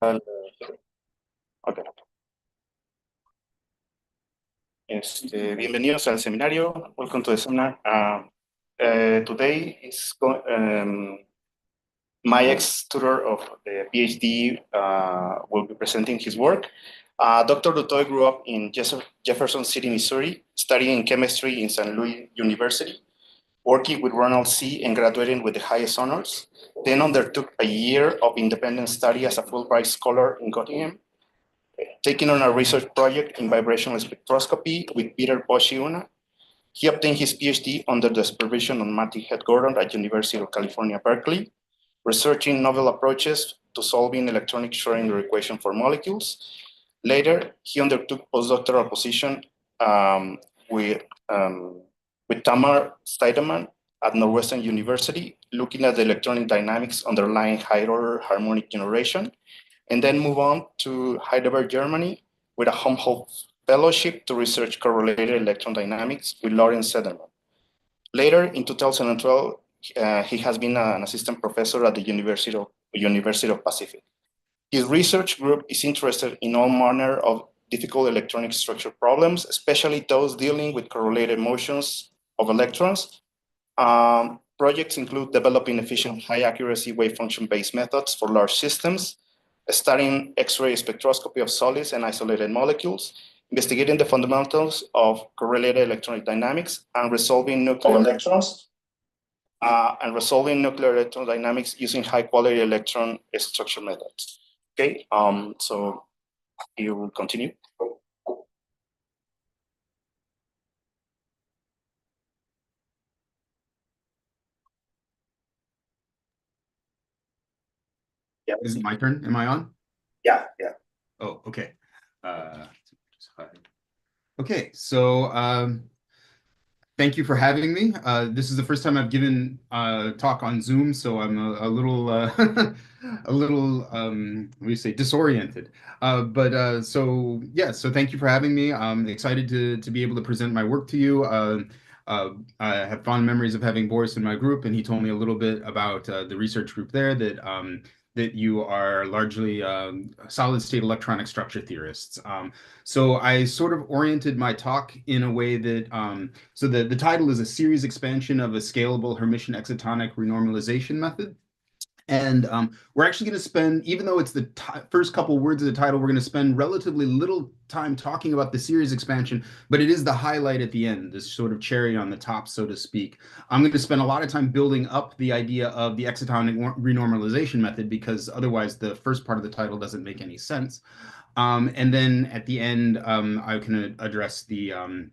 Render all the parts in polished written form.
Ok. Bienvenidos al seminario. Welcome to the seminar. Today is my ex-tutor of the PhD will be presenting his work. Dr. Dutoi grew up in Jefferson City, Missouri, studying chemistry in St. Louis University, working with Ronald C. and graduating with the highest honors. Then undertook a year of independent study as a Fulbright scholar in Göttingen, taking on a research project in vibrational spectroscopy with Peter Boschiuna. He obtained his PhD under the supervision of Matthew Head Gordon at University of California, Berkeley, researching novel approaches to solving electronic Schrodinger equation for molecules. Later, he undertook postdoctoral position um, with, um, with Tamar Steidemann at Northwestern University, looking at the electronic dynamics underlying high-order harmonic generation, and then move on to Heidelberg, Germany, with a Helmholtz Fellowship to research correlated electron dynamics with Lawrence Sederman. Later, in 2012, he has been an assistant professor at the University of Pacific. His research group is interested in all manner of difficult electronic structure problems, especially those dealing with correlated motions of electrons. Projects include developing efficient high-accuracy wave function-based methods for large systems, studying X-ray spectroscopy of solids and isolated molecules, investigating the fundamentals of correlated electronic dynamics, and resolving nuclear electrons, and resolving nuclear electron dynamics using high-quality electron structure methods. Okay, so you will continue. Yeah. Is it my turn? Am I on? Yeah. Oh, okay. Okay, so thank you for having me. This is the first time I've given a talk on Zoom, so I'm a little what do you say, disoriented. So thank you for having me. I'm excited to be able to present my work to you. I have fond memories of having Boris in my group, and he told me a little bit about the research group there that you are largely solid state electronic structure theorists. So I sort of oriented my talk in a way that so the title is a series expansion of a scalable Hermitian excitonic renormalization method. And we're actually going to spend, even though it's the first couple words of the title, we're going to spend relatively little time talking about the series expansion, but it is the highlight at the end, this sort of cherry on the top, so to speak. I'm going to spend a lot of time building up the idea of the excitonic renormalization method, because otherwise the first part of the title doesn't make any sense. And then at the end, I can address the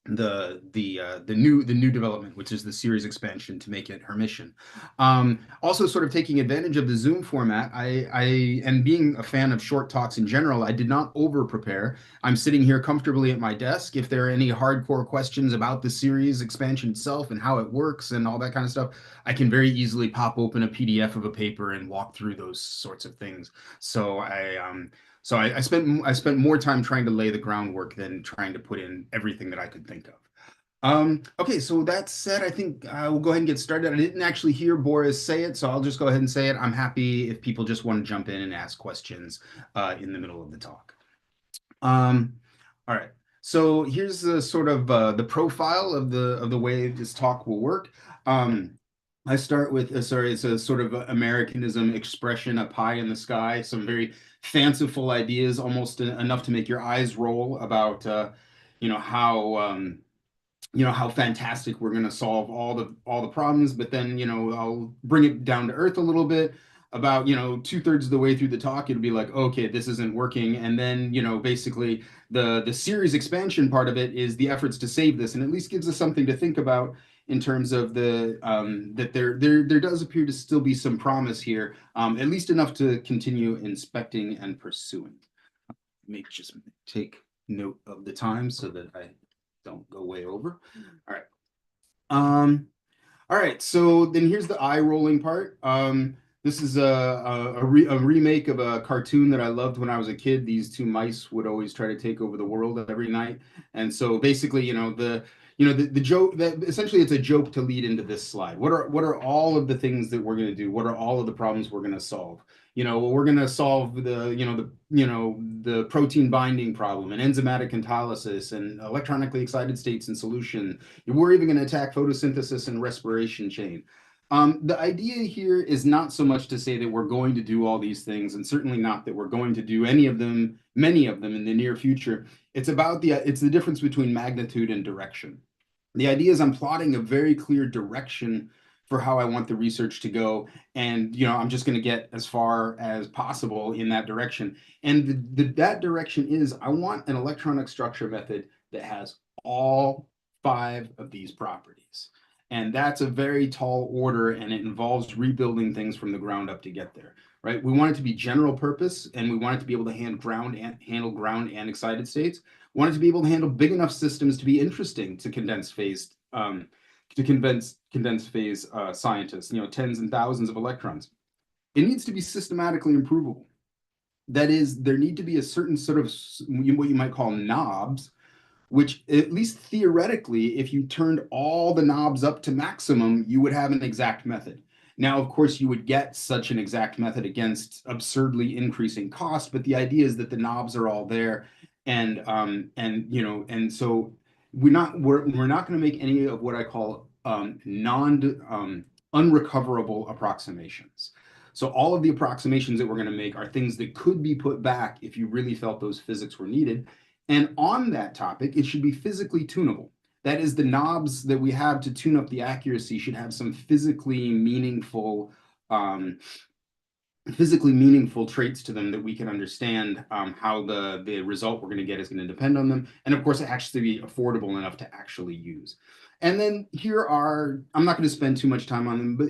new development, which is the series expansion to make it Hermitian. Also, sort of taking advantage of the Zoom format, and being a fan of short talks in general, I did not over prepare. I'm sitting here comfortably at my desk. If there are any hardcore questions about the series expansion itself and how it works and all that kind of stuff, I can very easily pop open a PDF of a paper and walk through those sorts of things. So I spent more time trying to lay the groundwork than trying to put in everything that I could think of. Okay, so that said, I think we'll go ahead and get started. I didn't actually hear Boris say it, so I'll just go ahead and say it. I'm happy if people just want to jump in and ask questions in the middle of the talk. All right. So here's the sort of the profile of the way this talk will work. I start with it's a sort of Americanism expression, a pie in the sky, some very fanciful ideas, almost enough to make your eyes roll about how fantastic we're going to solve all the problems, but then I'll bring it down to earth a little bit. About 2/3 of the way through the talk, it'll be like, okay, this isn't working, and then basically the series expansion part of it is the efforts to save this, and at least gives us something to think about in terms of that there does appear to still be some promise here, at least enough to continue inspecting and pursuing. Let me just take note of the time so that I don't go way over. All right. All right. So then here's the eye rolling part. This is a remake of a cartoon that I loved when I was a kid. These two mice would always try to take over the world every night. And so basically, the joke that essentially it's a joke to lead into this slide. What are all of the things that we're going to do? What are all of the problems we're going to solve? Well, we're going to solve the protein binding problem and enzymatic catalysis and electronically excited states in solution. We're even going to attack photosynthesis and respiration chain. The idea here is not so much to say that we're going to do all these things, and certainly not that we're going to do any of them, many of them in the near future. It's the difference between magnitude and direction. The idea is I'm plotting a very clear direction for how I want the research to go, and I'm just going to get as far as possible in that direction. And that direction is I want an electronic structure method that has all five of these properties. And that's a very tall order, and it involves rebuilding things from the ground up to get there, right? We want it to be general purpose, and we want it to be able to handle ground and excited states. We want it to be able to handle big enough systems to be interesting to condensed phase scientists, tens and thousands of electrons. It needs to be systematically improvable. That is, there need to be a certain sort of what you might call knobs, which at least theoretically, if you turned all the knobs up to maximum, you would have an exact method. Now, of course, you would get such an exact method against absurdly increasing cost, but the idea is that the knobs are all there, and so we're not going to make any of what I call non unrecoverable approximations. So all of the approximations that we're going to make are things that could be put back if you really felt those physics were needed. And on that topic, it should be physically tunable. That is, the knobs that we have to tune up the accuracy should have some um, physically meaningful traits to them that we can understand how the result we're going to get is going to depend on them. And of course, it has to be affordable enough to actually use. And then I'm not going to spend too much time on them, but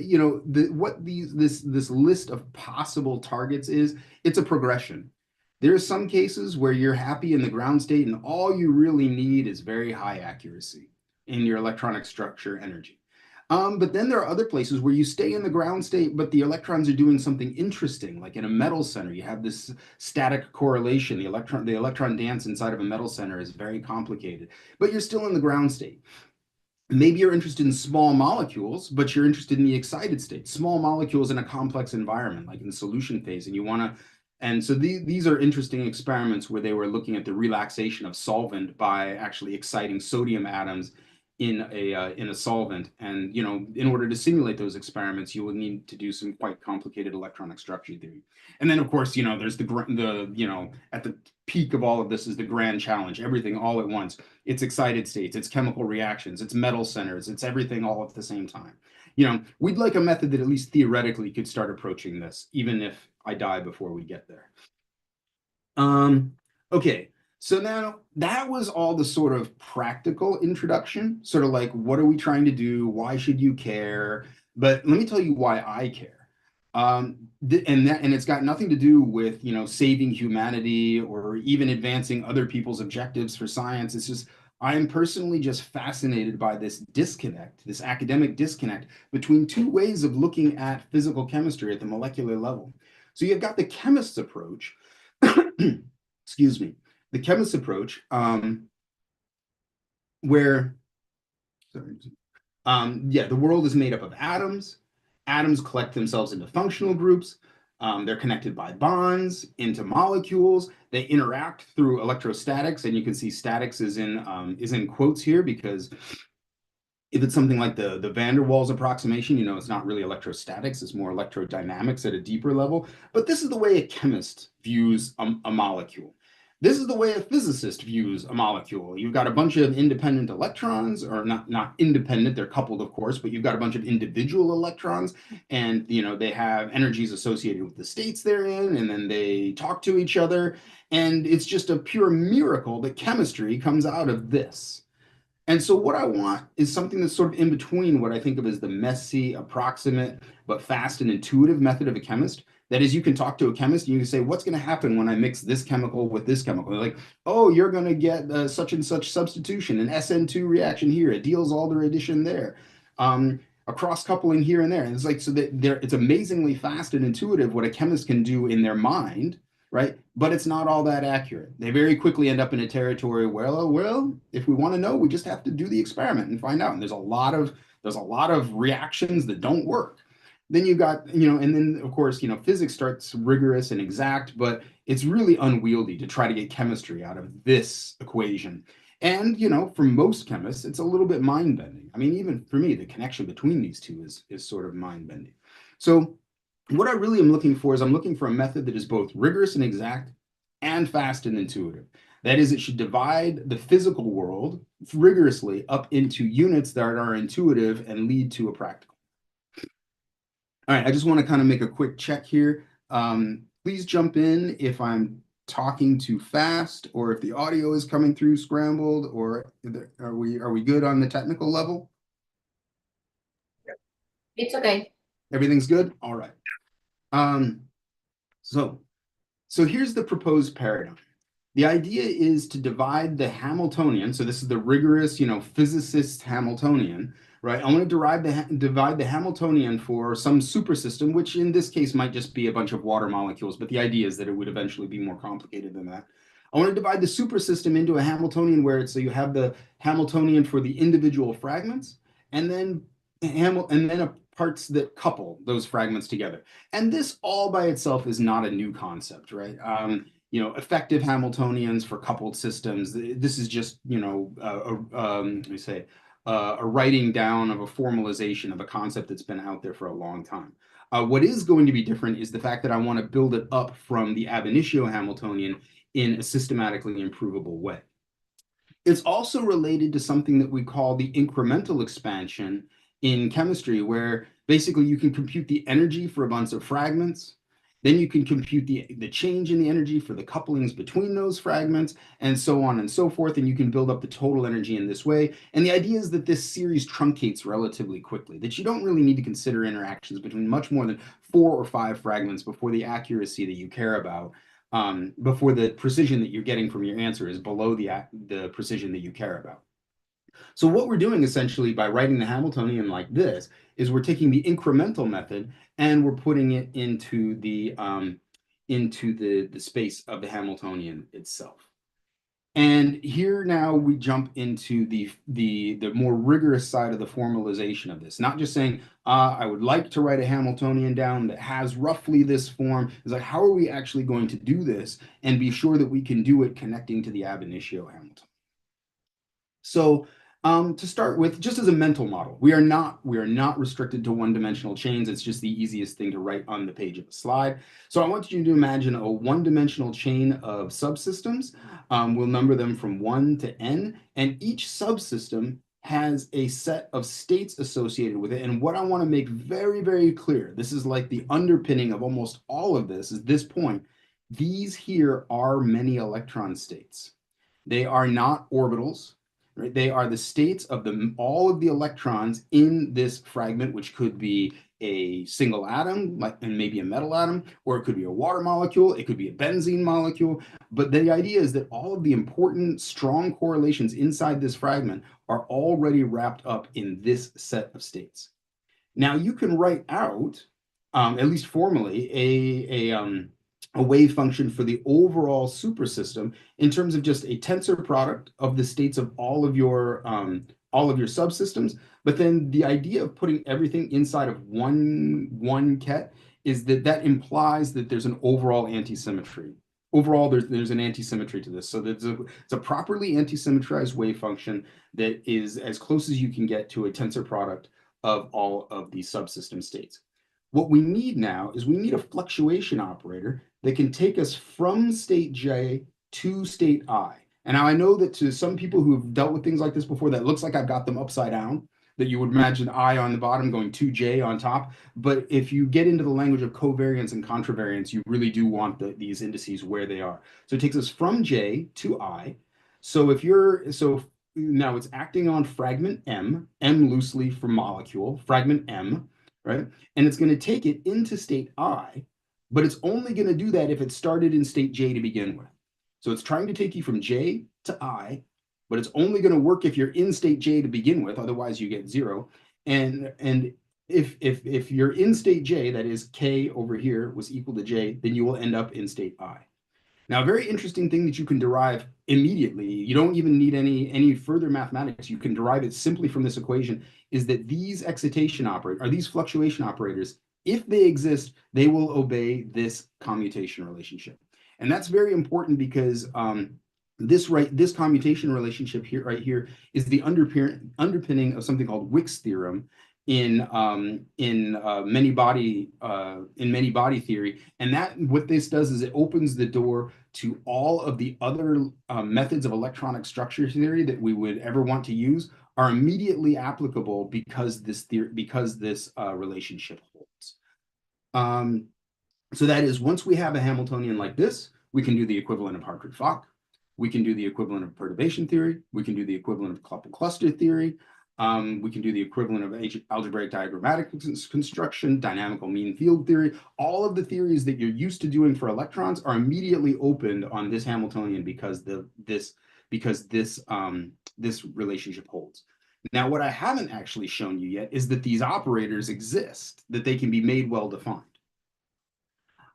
this list of possible targets it's a progression. There are some cases where you're happy in the ground state and all you really need is very high accuracy in your electronic structure energy. But then there are other places where you stay in the ground state, but the electrons are doing something interesting. Like in a metal center, you have this static correlation. The electron dance inside of a metal center is very complicated, but you're still in the ground state. Maybe you're interested in small molecules, but you're interested in the excited state, small molecules in a complex environment, like in the solution phase, and you want to. And so these are interesting experiments where they were looking at the relaxation of solvent by actually exciting sodium atoms in a solvent. And in order to simulate those experiments, you will need to do some quite complicated electronic structure theory. And then, of course, there's at the peak of all of this is the grand challenge, everything all at once. It's excited states, it's chemical reactions, it's metal centers, it's everything all at the same time. We'd like a method that at least theoretically could start approaching this, even if I die before we get there. Okay, so now that was all the sort of practical introduction, sort of like, what are we trying to do? Why should you care? But let me tell you why I care. And it's got nothing to do with, saving humanity or even advancing other people's objectives for science. It's just, I am personally just fascinated by this disconnect, this academic disconnect between two ways of looking at physical chemistry at the molecular level. So you've got the chemist's approach, excuse me, the chemist's approach, where, sorry, the world is made up of atoms. Atoms collect themselves into functional groups. They're connected by bonds into molecules. They interact through electrostatics, and you can see statics is in quotes here because if it's something like the van der Waals approximation, it's not really electrostatics, it's more electrodynamics at a deeper level. But this is the way a chemist views a molecule. This is the way a physicist views a molecule. You've got a bunch of independent electrons, or not independent, they're coupled, of course, but you've got a bunch of individual electrons, and they have energies associated with the states they're in, and then they talk to each other. And it's just a pure miracle that chemistry comes out of this. And so what I want is something that's sort of in between what I think of as the messy, approximate, but fast and intuitive method of a chemist. That is, you can talk to a chemist and you can say, what's going to happen when I mix this chemical with this chemical? They're like, oh, you're going to get such and such substitution, an SN2 reaction here, a Diels-Alder addition there, a cross coupling here and there. And it's like, so that it's amazingly fast and intuitive what a chemist can do in their mind, right? But it's not all that accurate. They very quickly end up in a territory where, well, if we want to know, we just have to do the experiment and find out. And there's a lot of reactions that don't work. Then you got, and then of course, physics starts rigorous and exact, but it's really unwieldy to try to get chemistry out of this equation. And, for most chemists, it's a little bit mind bending. I mean, even for me, the connection between these two is sort of mind bending. So, what I really am looking for is I'm looking for a method that is both rigorous and exact and fast and intuitive. That is, it should divide the physical world rigorously up into units that are intuitive and lead to a practical. All right, I just want to kind of make a quick check here. Please jump in if I'm talking too fast or if the audio is coming through scrambled, or are we good on the technical level? It's okay. Everything's good? All right. Um, so so here's the proposed paradigm. The idea is to divide the Hamiltonian. So this is the rigorous, physicist Hamiltonian, right? I want to divide the Hamiltonian for some supersystem, which in this case might just be a bunch of water molecules, but the idea is that it would eventually be more complicated than that. I want to divide the supersystem into a Hamiltonian where it's so you have the Hamiltonian for the individual fragments, and then parts that couple those fragments together. And this all by itself is not a new concept, right? Effective Hamiltonians for coupled systems. This is just, let me say, a writing down of a formalization of a concept that's been out there for a long time. What is going to be different is the fact that I want to build it up from the ab initio Hamiltonian in a systematically improvable way. It's also related to something that we call the incremental expansion in chemistry, where basically you can compute the energy for a bunch of fragments. Then you can compute the change in the energy for the couplings between those fragments, and so on and so forth. And you can build up the total energy in this way. And the idea is that this series truncates relatively quickly, that you don't really need to consider interactions between much more than 4 or 5 fragments before the accuracy that you care about, before the precision that you're getting from your answer is below the precision that you care about. So what we're doing essentially by writing the Hamiltonian like this is we're taking the incremental method and we're putting it into the space of the Hamiltonian itself. And here now we jump into the more rigorous side of the formalization of this. Not just saying, I would like to write a Hamiltonian down that has roughly this form. It's like, how are we actually going to do this and be sure that we can do it connecting to the ab initio Hamiltonian? So to start with, just as a mental model, we are not restricted to one-dimensional chains. It's just the easiest thing to write on the page of a slide. So I want you to imagine a one-dimensional chain of subsystems. We'll number them from 1 to n, and each subsystem has a set of states associated with it. And what I want to make very, very clear, this is like the underpinning of almost all of this, is this point. These here are many electron states. They are not orbitals. Right? They are the states of all of the electrons in this fragment, which could be a single atom, and maybe a metal atom, or it could be a water molecule, it could be a benzene molecule. But the idea is that all of the important, strong correlations inside this fragment are already wrapped up in this set of states. Now you can write out, at least formally, a wave function for the overall supersystem in terms of just a tensor product of the states of all of your subsystems. But then the idea of putting everything inside of one ket is that implies that there's an overall anti-symmetry. Overall, there's an anti-symmetry to this. So it's a properly anti-symmetrized wave function that is as close as you can get to a tensor product of all of the subsystem states. What we need now is we need a fluctuation operator that can take us from state J to state I. And now I know that to some people who have dealt with things like this before, that looks like I've got them upside down, that you would imagine I on the bottom going to J on top. But if you get into the language of covariance and contravariance, you really do want these indices where they are. So it takes us from J to I. So now it's acting on fragment M loosely for molecule, fragment M, right? And it's going to take it into state I, but it's only going to do that if it started in state J to begin with. So it's trying to take you from J to I, but it's only going to work if you're in state J to begin with, otherwise you get 0. And if you're in state J, that is K over here was equal to J, then you will end up in state I. Now, a very interesting thing that you can derive immediately, you don't even need any further mathematics, you can derive it simply from this equation, is that these excitation operators, or these fluctuation operators, If they exist, they will obey this commutation relationship. And that's very important because this commutation relationship here right here is the underpinning of something called Wick's theorem in many body theory. And that what this does is it opens the door to all of the other methods of electronic structure theory that we would ever want to use are immediately applicable because this relationship holds. Um, so that is, once we have a Hamiltonian like this, we can do the equivalent of Hartree-Fock. We can do the equivalent of perturbation theory. We can do the equivalent of coupled cluster theory. We can do the equivalent of algebraic diagrammatic construction, dynamical mean field theory. All of the theories that you're used to doing for electrons are immediately opened on this Hamiltonian because this relationship holds. Now, what I haven't actually shown you yet is that these operators exist, that they can be made well defined.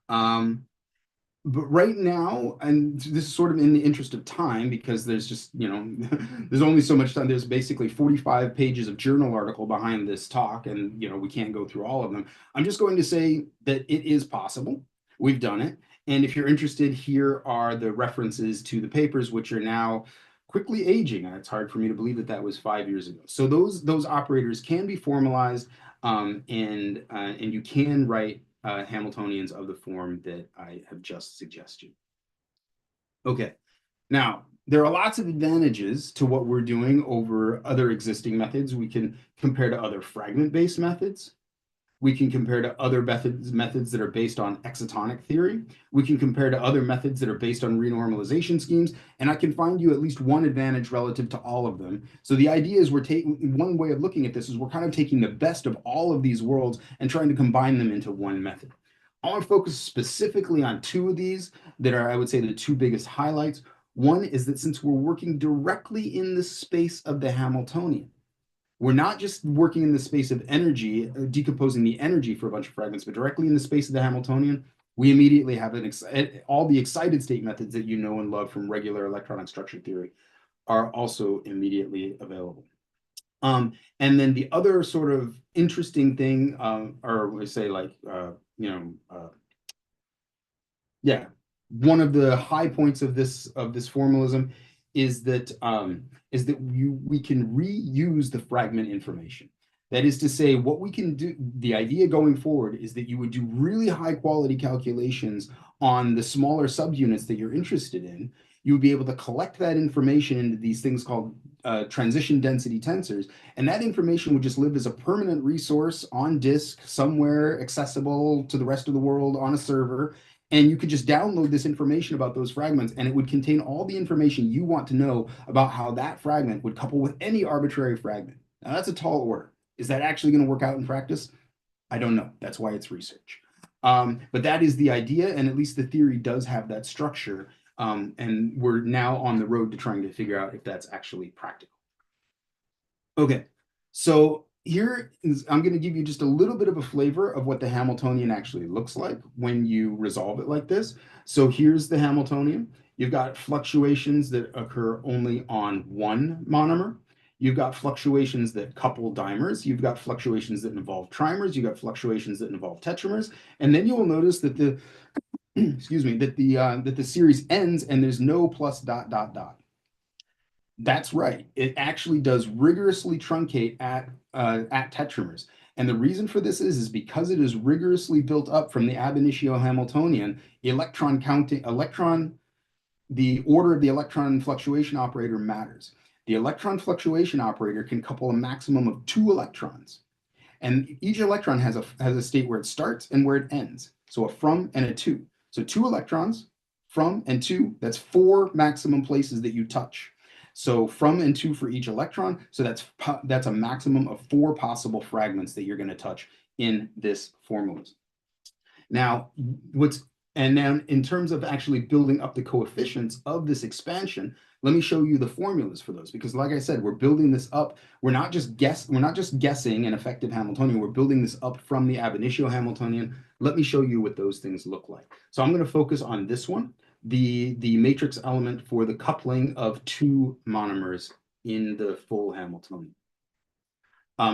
Um, but right now, and this is sort of in the interest of time, because there's just, there's only so much time. There's basically 45 pages of journal article behind this talk, and, we can't go through all of them. I'm just going to say that it is possible. We've done it. And if you're interested, here are the references to the papers, which are now quickly aging. It's hard for me to believe that that was 5 years ago. So those operators can be formalized, and you can write Hamiltonians of the form that I have just suggested. Okay, now there are lots of advantages to what we're doing over other existing methods. We can compare to other fragment-based methods. We can compare to other methods that are based on excitonic theory. We can compare to other methods that are based on renormalization schemes. And I can find you at least one advantage relative to all of them. So the idea is one way of looking at this is we're kind of taking the best of all of these worlds and trying to combine them into one method. I want to focus specifically on two of these that are, I would say, the two biggest highlights. One is that since we're working directly in the space of the Hamiltonian, we're not just working in the space of energy, decomposing the energy for a bunch of fragments, but directly in the space of the Hamiltonian, we immediately have all the excited state methods that you know and love from regular electronic structure theory are also immediately available. And then the other sort of interesting thing, or we say like, yeah, one of the high points of this formalism is that we can reuse the fragment information. That is to say, what we can do, the idea going forward is that you would do really high quality calculations on the smaller subunits that you're interested in. You would be able to collect that information into these things called transition density tensors, and that information would just live as a permanent resource on disk somewhere accessible to the rest of the world on a server. And you could just download this information about those fragments, and it would contain all the information you want to know about how that fragment would couple with any arbitrary fragment. Now, that's a tall order. Is that actually going to work out in practice? I don't know. That's why it's research. But that is the idea, and at least the theory does have that structure. And we're now on the road to trying to figure out if that's actually practical. Okay, so I'm going to give you just a little bit of a flavor of what the Hamiltonian actually looks like when you resolve it like this. So here's the Hamiltonian. You've got fluctuations that occur only on one monomer. You've got fluctuations that couple dimers. You've got fluctuations that involve trimers. You've got fluctuations that involve tetramers. And then you will notice that the excuse me, that the series ends and there's no plus dot dot dot. That's right. It actually does rigorously truncate at tetramers. And the reason for this is because it is rigorously built up from the ab initio Hamiltonian, the order of the electron fluctuation operator matters. The electron fluctuation operator can couple a maximum of 2 electrons. And each electron has a state where it starts and where it ends. So a from and a to. So 2 electrons, from and to, that's 4 maximum places that you touch. So from and to for each electron. So that's a maximum of 4 possible fragments that you're going to touch in this formalism. Now, and then in terms of actually building up the coefficients of this expansion, let me show you the formulas for those, because like I said, we're building this up. We're not just guessing an effective Hamiltonian. We're building this up from the ab initio Hamiltonian. Let me show you what those things look like. So I'm going to focus on this one, the matrix element for the coupling of 2 monomers in the full Hamiltonian.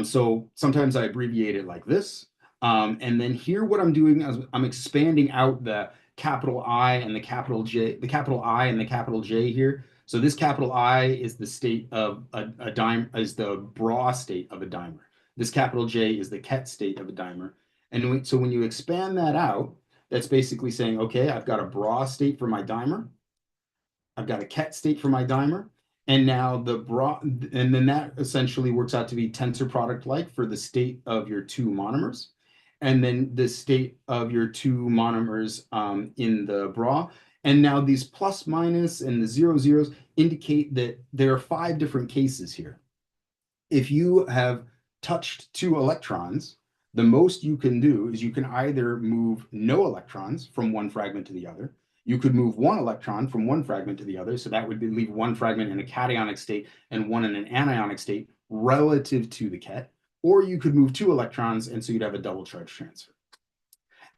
So sometimes I abbreviate it like this. And then here, what I'm doing is I'm expanding out the capital I and the capital J, the capital I and the capital J here. So this capital I is the state of a dime, is the bra state of a dimer. This capital J is the ket state of a dimer. And so when you expand that out, that's basically saying, okay, I've got a bra state for my dimer. I've got a ket state for my dimer. And now and then that essentially works out to be tensor product like for the state of your two monomers. And then the state of your two monomers in the bra. And now these plus minus and the zero zeros indicate that there are five different cases here. If you have touched two electrons, the most you can do is you can either move no electrons from one fragment to the other. You could move one electron from one fragment to the other. So that would leave one fragment in a cationic state and one in an anionic state relative to the ket. Or you could move two electrons, and so you'd have a double charge transfer.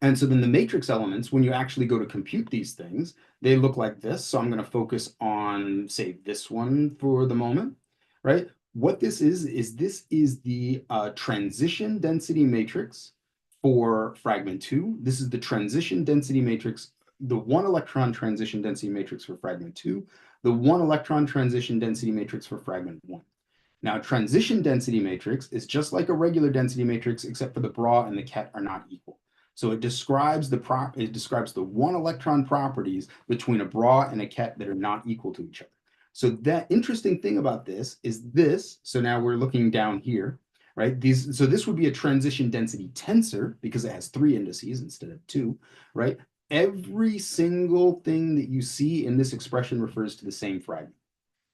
And so then the matrix elements, when you actually go to compute these things, they look like this. So I'm going to focus on, say, this one for the moment, right? What this is the transition density matrix for fragment two. This is the transition density matrix, the one electron transition density matrix for fragment two, the one electron transition density matrix for fragment one. Now, transition density matrix is just like a regular density matrix, except for the bra and the ket are not equal. So it describes the one electron properties between a bra and a ket that are not equal to each other. So that interesting thing about this is this. So now we're looking down here, right? So this would be a transition density tensor because it has three indices instead of two, right? Every single thing that you see in this expression refers to the same fragment.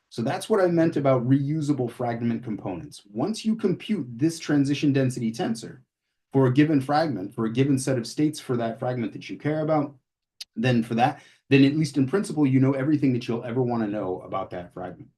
So that's what I meant about reusable fragment components. Once you compute this transition density tensor for a given fragment, for a given set of states for that fragment that you care about, then at least in principle, you know everything that you'll ever want to know about that fragment.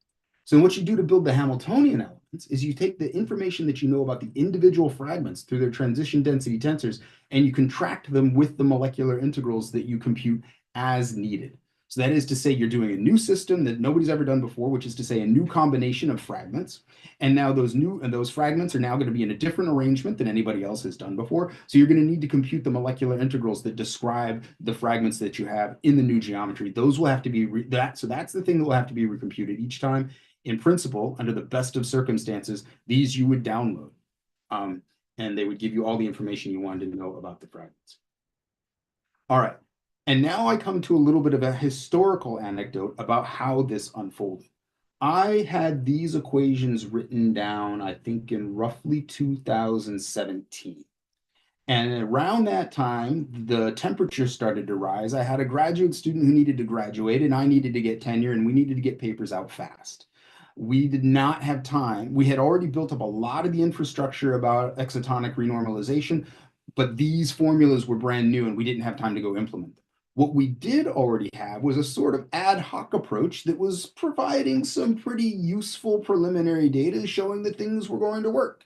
So what you do to build the Hamiltonian elements is you take the information that you know about the individual fragments through their transition density tensors, and you contract them with the molecular integrals that you compute as needed. So that is to say you're doing a new system that nobody's ever done before, which is to say a new combination of fragments. And now those fragments are now going to be in a different arrangement than anybody else has done before. So you're going to need to compute the molecular integrals that describe the fragments that you have in the new geometry. Those will have to be so that's the thing that will have to be recomputed each time. In principle, under the best of circumstances, these you would download. And they would give you all the information you wanted to know about the fragments. All right. And now I come to a little bit of a historical anecdote about how this unfolded. I had these equations written down, I think, in roughly 2017. And around that time, the temperature started to rise. I had a graduate student who needed to graduate, and I needed to get tenure, and we needed to get papers out fast. We did not have time. We had already built up a lot of the infrastructure about excitonic renormalization, but these formulas were brand new, and we didn't have time to go implement them. What we did already have was a sort of ad hoc approach that was providing some pretty useful preliminary data showing that things were going to work.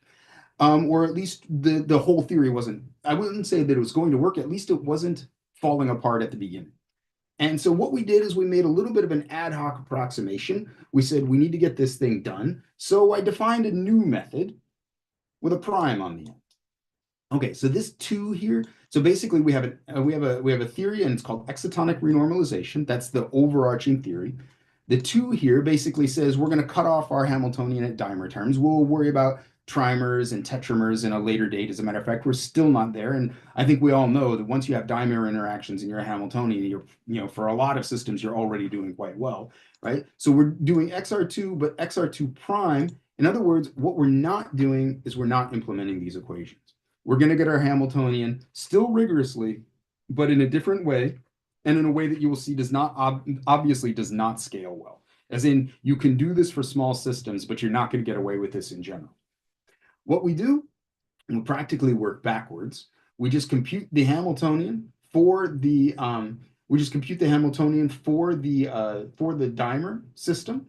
Or at least the whole theory wasn't, I wouldn't say that it was going to work, at least it wasn't falling apart at the beginning. And so what we did is we made a little bit of an ad hoc approximation. We said we need to get this thing done. So I defined a new method with a prime on the end. Okay, so this two here. So basically, we have a theory, and it's called excitonic renormalization. That's the overarching theory. The two here basically says we're going to cut off our Hamiltonian at dimer terms. We'll worry about trimers and tetramers in a later date. As a matter of fact, we're still not there. And I think we all know that once you have dimer interactions and you're a Hamiltonian, for a lot of systems, you're already doing quite well, right? So we're doing XR2, but XR2 prime. In other words, what we're not doing is we're not implementing these equations. We're going to get our Hamiltonian still rigorously, but in a different way, and in a way that you will see obviously does not scale well. As in, you can do this for small systems, but you're not going to get away with this in general. What we do, we practically work backwards. We just compute the Hamiltonian for the dimer system.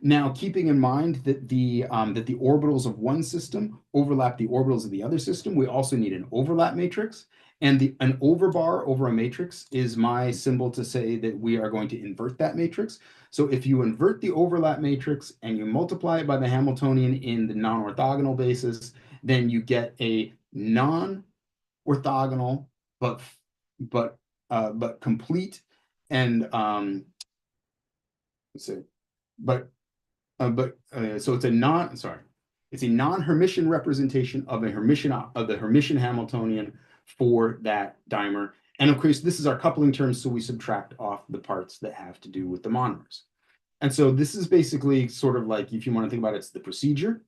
Now, keeping in mind that the orbitals of one system overlap the orbitals of the other system, we also need an overlap matrix. And an overbar over a matrix is my symbol to say that we are going to invert that matrix. So if you invert the overlap matrix and you multiply it by the Hamiltonian in the non-orthogonal basis, then you get a non orthogonal, but but but complete and let's see, so it's a non-Hermitian representation of the Hermitian Hamiltonian for that dimer. And of course, this is our coupling term, so we subtract off the parts that have to do with the monomers. And so this is basically sort of like, if you want to think about it, it's the procedure,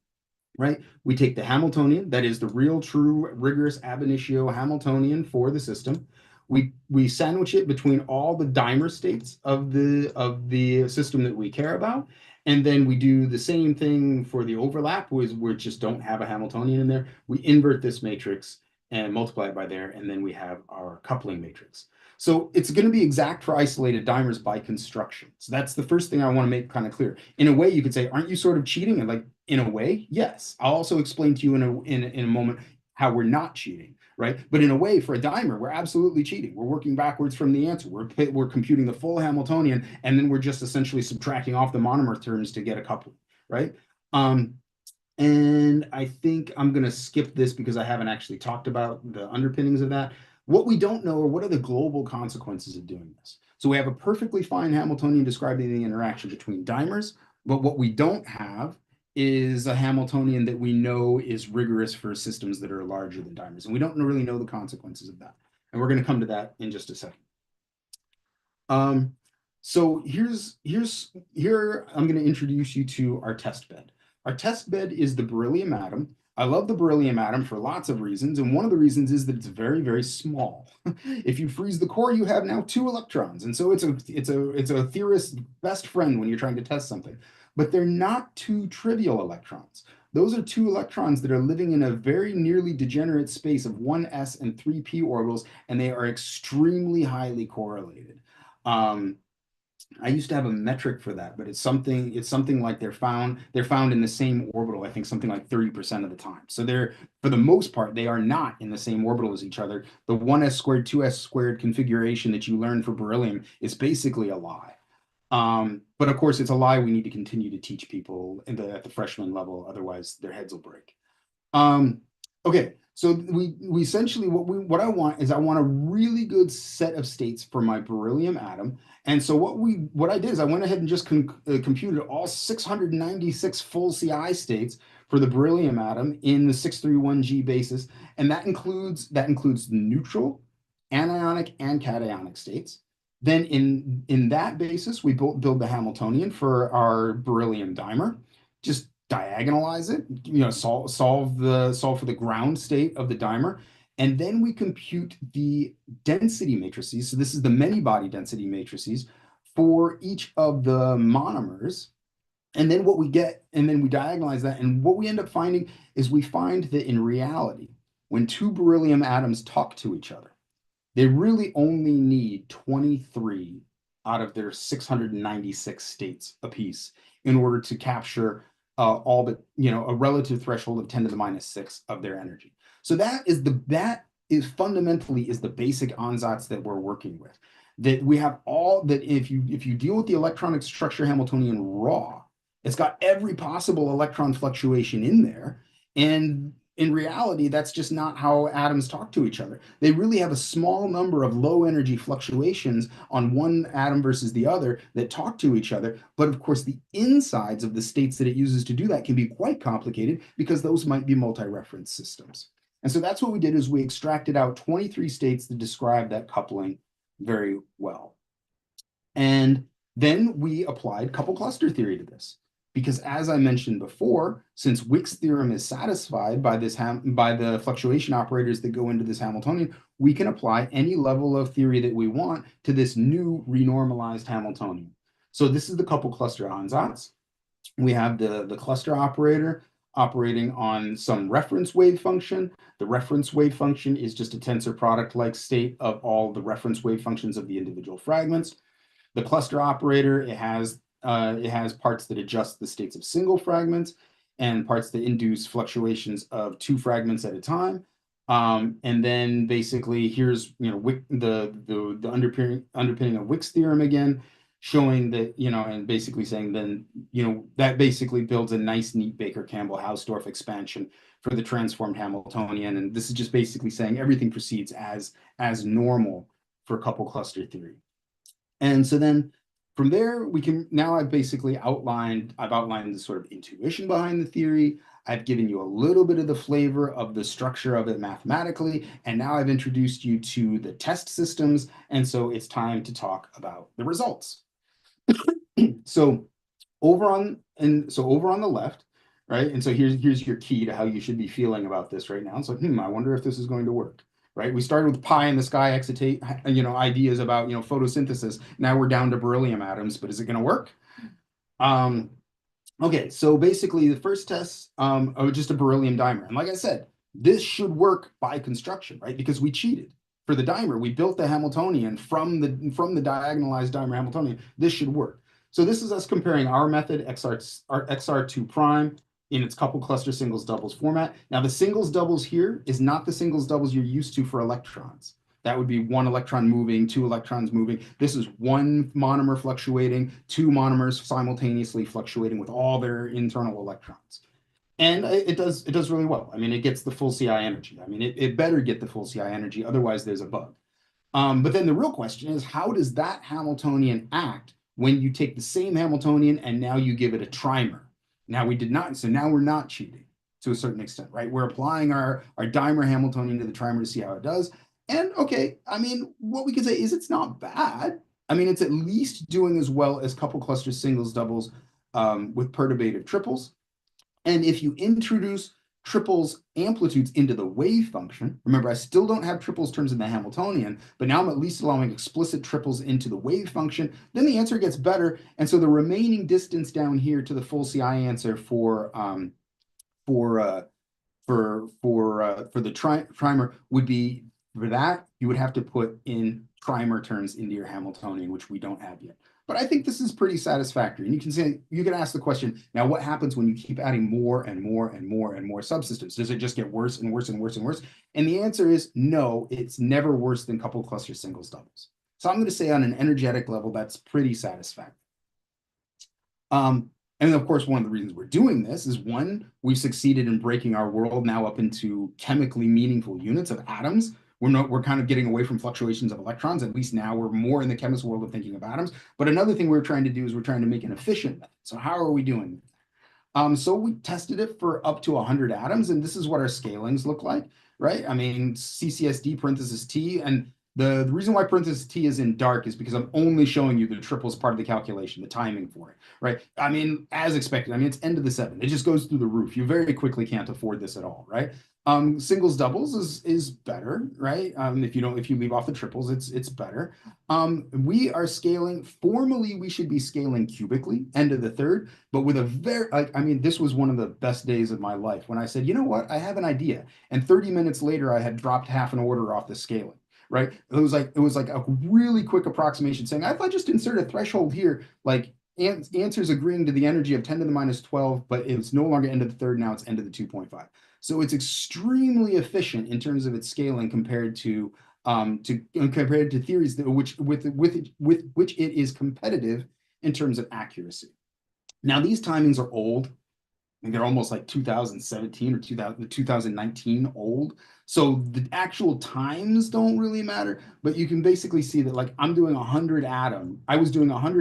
right? We take the Hamiltonian, that is the real, true, rigorous ab initio Hamiltonian for the system. We sandwich it between all the dimer states of the system that we care about, and then we do the same thing for the overlap, where we just don't have a Hamiltonian in there. We invert this matrix and multiply it by there, and then we have our coupling matrix. So it's going to be exact for isolated dimers by construction. So that's the first thing I want to make kind of clear. In a way, you could say, aren't you sort of cheating? And like, in a way, yes. I'll also explain to you in a moment how we're not cheating, right? But in a way, for a dimer, we're absolutely cheating. We're working backwards from the answer. We're computing the full Hamiltonian, and then we're just essentially subtracting off the monomer terms to get a coupling, right? And I think I'm going to skip this because I haven't actually talked about the underpinnings of that. What we don't know are what are the global consequences of doing this. So we have a perfectly fine Hamiltonian describing the interaction between dimers, but what we don't have is a Hamiltonian that we know is rigorous for systems that are larger than dimers. And we don't really know the consequences of that. And we're going to come to that in just a second. So here I'm going to introduce you to our test bed. Our test bed is the beryllium atom. I love the beryllium atom for lots of reasons, and one of the reasons is that it's very, very small. If you freeze the core, you have now 2 electrons, and so it's a theorist's best friend when you're trying to test something. But they're not 2 trivial electrons. Those are 2 electrons that are living in a very nearly degenerate space of 1s and 3p orbitals, and they are extremely highly correlated. Um, I used to have a metric for that, but it's something like they're found in the same orbital, I think something like 30% of the time. So they're, for the most part, they are not in the same orbital as each other. The 1s squared, 2s squared configuration that you learn for beryllium is basically a lie. But of course, it's a lie we need to continue to teach people at the freshman level, otherwise their heads will break. Um, okay, so we essentially what I want is I want a really good set of states for my beryllium atom. And so what I did is I went ahead and just computed all 696 full CI states for the beryllium atom in the 631G basis, and that includes neutral, anionic, and cationic states. Then in that basis, we build the Hamiltonian for our beryllium dimer. Just diagonalize it, solve for the ground state of the dimer, and then we compute the density matrices. So this is the many body density matrices for each of the monomers. And then we diagonalize that, and what we end up finding is we find that in reality, when 2 beryllium atoms talk to each other, they really only need 23 out of their 696 states apiece in order to capture all but a relative threshold of 10 to the minus 6 of their energy. So that is fundamentally is the basic ansatz that we're working with. That we have all that if you deal with the electronic structure Hamiltonian raw, it's got every possible electron fluctuation in there. And in reality, that's just not how atoms talk to each other. They really have a small number of low energy fluctuations on one atom versus the other that talk to each other. But of course, the insides of the states that it uses to do that can be quite complicated because those might be multi-reference systems. And so that's what we did is we extracted out 23 states that describe that coupling very well. And then we applied couple cluster theory to this. Because as I mentioned before, since Wick's theorem is satisfied by the fluctuation operators that go into this Hamiltonian, we can apply any level of theory that we want to this new renormalized Hamiltonian. So this is the couple cluster ansatz. We have the cluster operator operating on some reference wave function. The reference wave function is just a tensor product-like state of all the reference wave functions of the individual fragments. The cluster operator, it has parts that adjust the states of single fragments and parts that induce fluctuations of 2 fragments at a time. And then basically here's the underpinning of Wick's theorem again, showing that and basically saying then that basically builds a nice neat Baker-Campbell-Hausdorff expansion for the transformed Hamiltonian. And this is just basically saying everything proceeds as normal for couple cluster theory. And so then from there, we can now I've outlined the sort of intuition behind the theory. I've given you a little bit of the flavor of the structure of it mathematically, and now I've introduced you to the test systems. And so it's time to talk about the results. So over on the left, right? And so here's your key to how you should be feeling about this right now. So, I wonder if this is going to work, right? We started with pie in the sky excitate, ideas about, photosynthesis. Now we're down to beryllium atoms, but is it going to work? Okay, so basically the first test are just a beryllium dimer. And like I said, this should work by construction, right? Because we cheated. For the dimer, we built the Hamiltonian from the diagonalized dimer Hamiltonian. This should work. So this is us comparing our method, XR2 prime, in its couple cluster singles doubles format. Now the singles doubles here is not the singles doubles you're used to for electrons. That would be one electron moving, two electrons moving. This is one monomer fluctuating, two monomers simultaneously fluctuating with all their internal electrons. And it does really well. I mean, it gets the full CI energy. I mean, it better get the full CI energy, otherwise there's a bug. But then the real question is, how does that Hamiltonian act when you take the same Hamiltonian and now you give it a trimer? Now we did not, so now we're not cheating to a certain extent, right? We're applying our dimer Hamiltonian to the trimer to see how it does. And okay, I mean, what we could say is it's not bad. I mean, it's at least doing as well as couple cluster singles doubles with perturbative triples. And if you introduce triples amplitudes into the wave function, remember, I still don't have triples terms in the Hamiltonian, but now I'm at least allowing explicit triples into the wave function, then the answer gets better. And so the remaining distance down here to the full CI answer for the trimer would be, for that, you would have to put in trimer terms into your Hamiltonian, which we don't have yet. But I think this is pretty satisfactory. And you can ask the question, now what happens when you keep adding more and more and more and more subsystems? Does it just get worse and worse and worse and worse? And the answer is no, it's never worse than couple cluster singles doubles. So I'm going to say on an energetic level, that's pretty satisfactory. And of course, one of the reasons we're doing this is, one, we've succeeded in breaking our world now up into chemically meaningful units of atoms. We're kind of getting away from fluctuations of electrons. At least now we're more in the chemist world of thinking of atoms. But another thing we're trying to do is we're trying to make an efficient method. So how are we doing? So we tested it for up to 100 atoms, and this is what our scalings look like, right? I mean, CCSD parenthesis T, and the reason why parenthesis T is in dark is because I'm only showing you the triples part of the calculation, the timing for it, right? I mean, as expected, I mean, it's end of the 7. It just goes through the roof. You very quickly can't afford this at all, right? Singles doubles is better, right? If you leave off the triples, it's better. We are scaling, formally, we should be scaling cubically, end of the 3rd, but with a very, I mean, this was one of the best days of my life when I said, you know what, I have an idea. And 30 minutes later, I had dropped half an order off the scaling, right? It was like a really quick approximation saying, if I just insert a threshold here, like answers agreeing to the energy of 10 to the minus 12, but it's no longer end of the 3rd, now it's end of the 2.5. So it's extremely efficient in terms of its scaling compared to theories with which it is competitive in terms of accuracy. Now these timings are old. I think they're almost like 2017 or 2019 old. So the actual times don't really matter, but you can basically see that, like, I was doing 100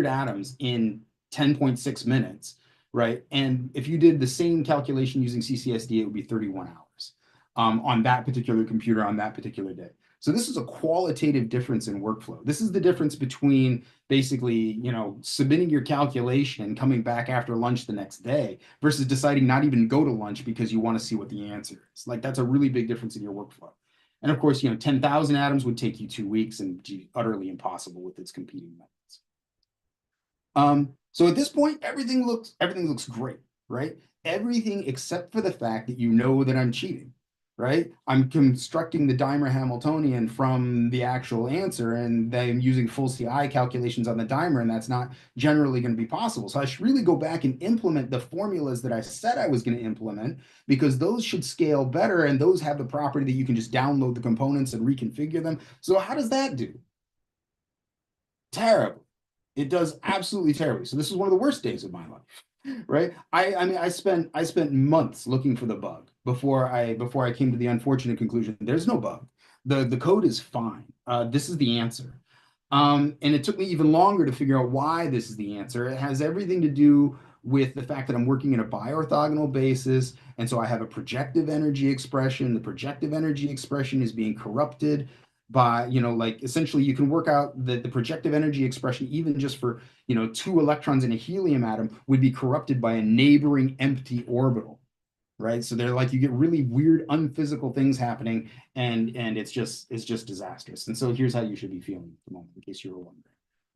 atoms in 10.6 minutes, right? And if you did the same calculation using CCSD, it would be 31 hours on that particular computer on that particular day. So this is a qualitative difference in workflow. This is the difference between basically, submitting your calculation and coming back after lunch the next day versus deciding not even go to lunch because you want to see what the answer is. Like, that's a really big difference in your workflow. And of course, 10,000 atoms would take you 2 weeks and be utterly impossible with its competing methods. So at this point, everything looks great, right? Everything except for the fact that that I'm cheating, right? I'm constructing the dimer Hamiltonian from the actual answer, and then using full CI calculations on the dimer, and that's not generally going to be possible. So I should really go back and implement the formulas that I said I was going to implement, because those should scale better, and those have the property that you can just download the components and reconfigure them. So how does that do? Terrible. It does absolutely terribly. So this is one of the worst days of my life, right? I mean I spent months looking for the bug before I came to the unfortunate conclusion there's no bug. The code is fine. This is the answer. And it took me even longer to figure out why this is the answer. It has everything to do with the fact that I'm working in a biorthogonal basis. And so I have a projective energy expression. The projective energy expression is being corrupted by, like essentially you can work out that the projective energy expression, even just for, two electrons in a helium atom, would be corrupted by a neighboring empty orbital, right? So they're like you get really weird unphysical things happening, and it's just disastrous. And so here's how you should be feeling at the moment, in case you were wondering.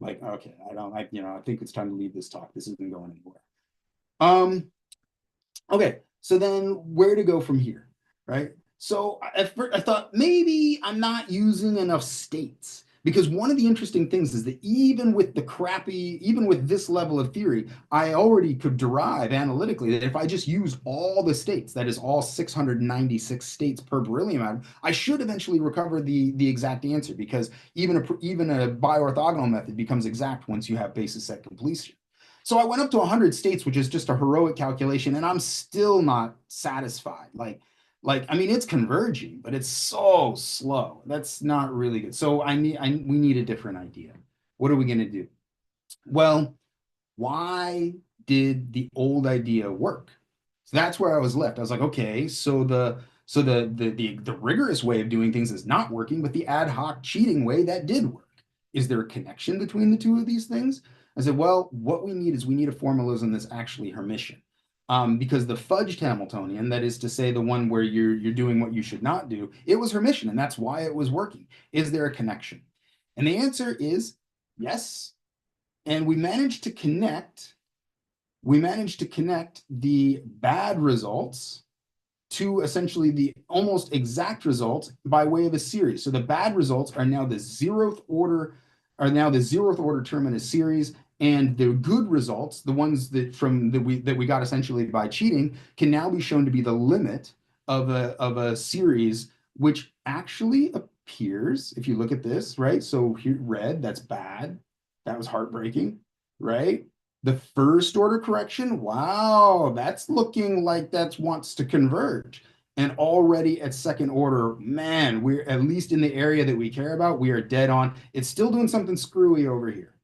Like, okay, I think it's time to leave this talk. This isn't going anywhere. Um, Okay, so then where to go from here, right? So at first I thought maybe I'm not using enough states because one of the interesting things is that even with this level of theory, I already could derive analytically that if I just used all the states, that is all 696 states per beryllium atom, I should eventually recover the exact answer because even a bioorthogonal method becomes exact once you have basis set completion. So I went up to 100 states, which is just a heroic calculation, and I'm still not satisfied. I mean, it's converging, but it's so slow. That's not really good. So we need a different idea. What are we going to do? Well, why did the old idea work? So that's where I was left. I was like, okay, so the rigorous way of doing things is not working, but the ad hoc cheating way that did work. Is there a connection between the two of these things? I said, well, what we need a formalism that's actually Hermitian. Because the fudged Hamiltonian, that is to say, the one where you're doing what you should not do, it was Hermitian, and that's why it was working. Is there a connection? And the answer is yes. And we managed to connect the bad results to essentially the almost exact results by way of a series. So the bad results are now the zeroth order term in a series, and the good results, the ones that we got essentially by cheating, can now be shown to be the limit of a series, which actually appears if you look at this, right? So here, red, that's bad. That was heartbreaking, right? The first order correction, wow, that's looking like that wants to converge. And already at second order, man, we're at least in the area that we care about, we are dead on. It's still doing something screwy over here.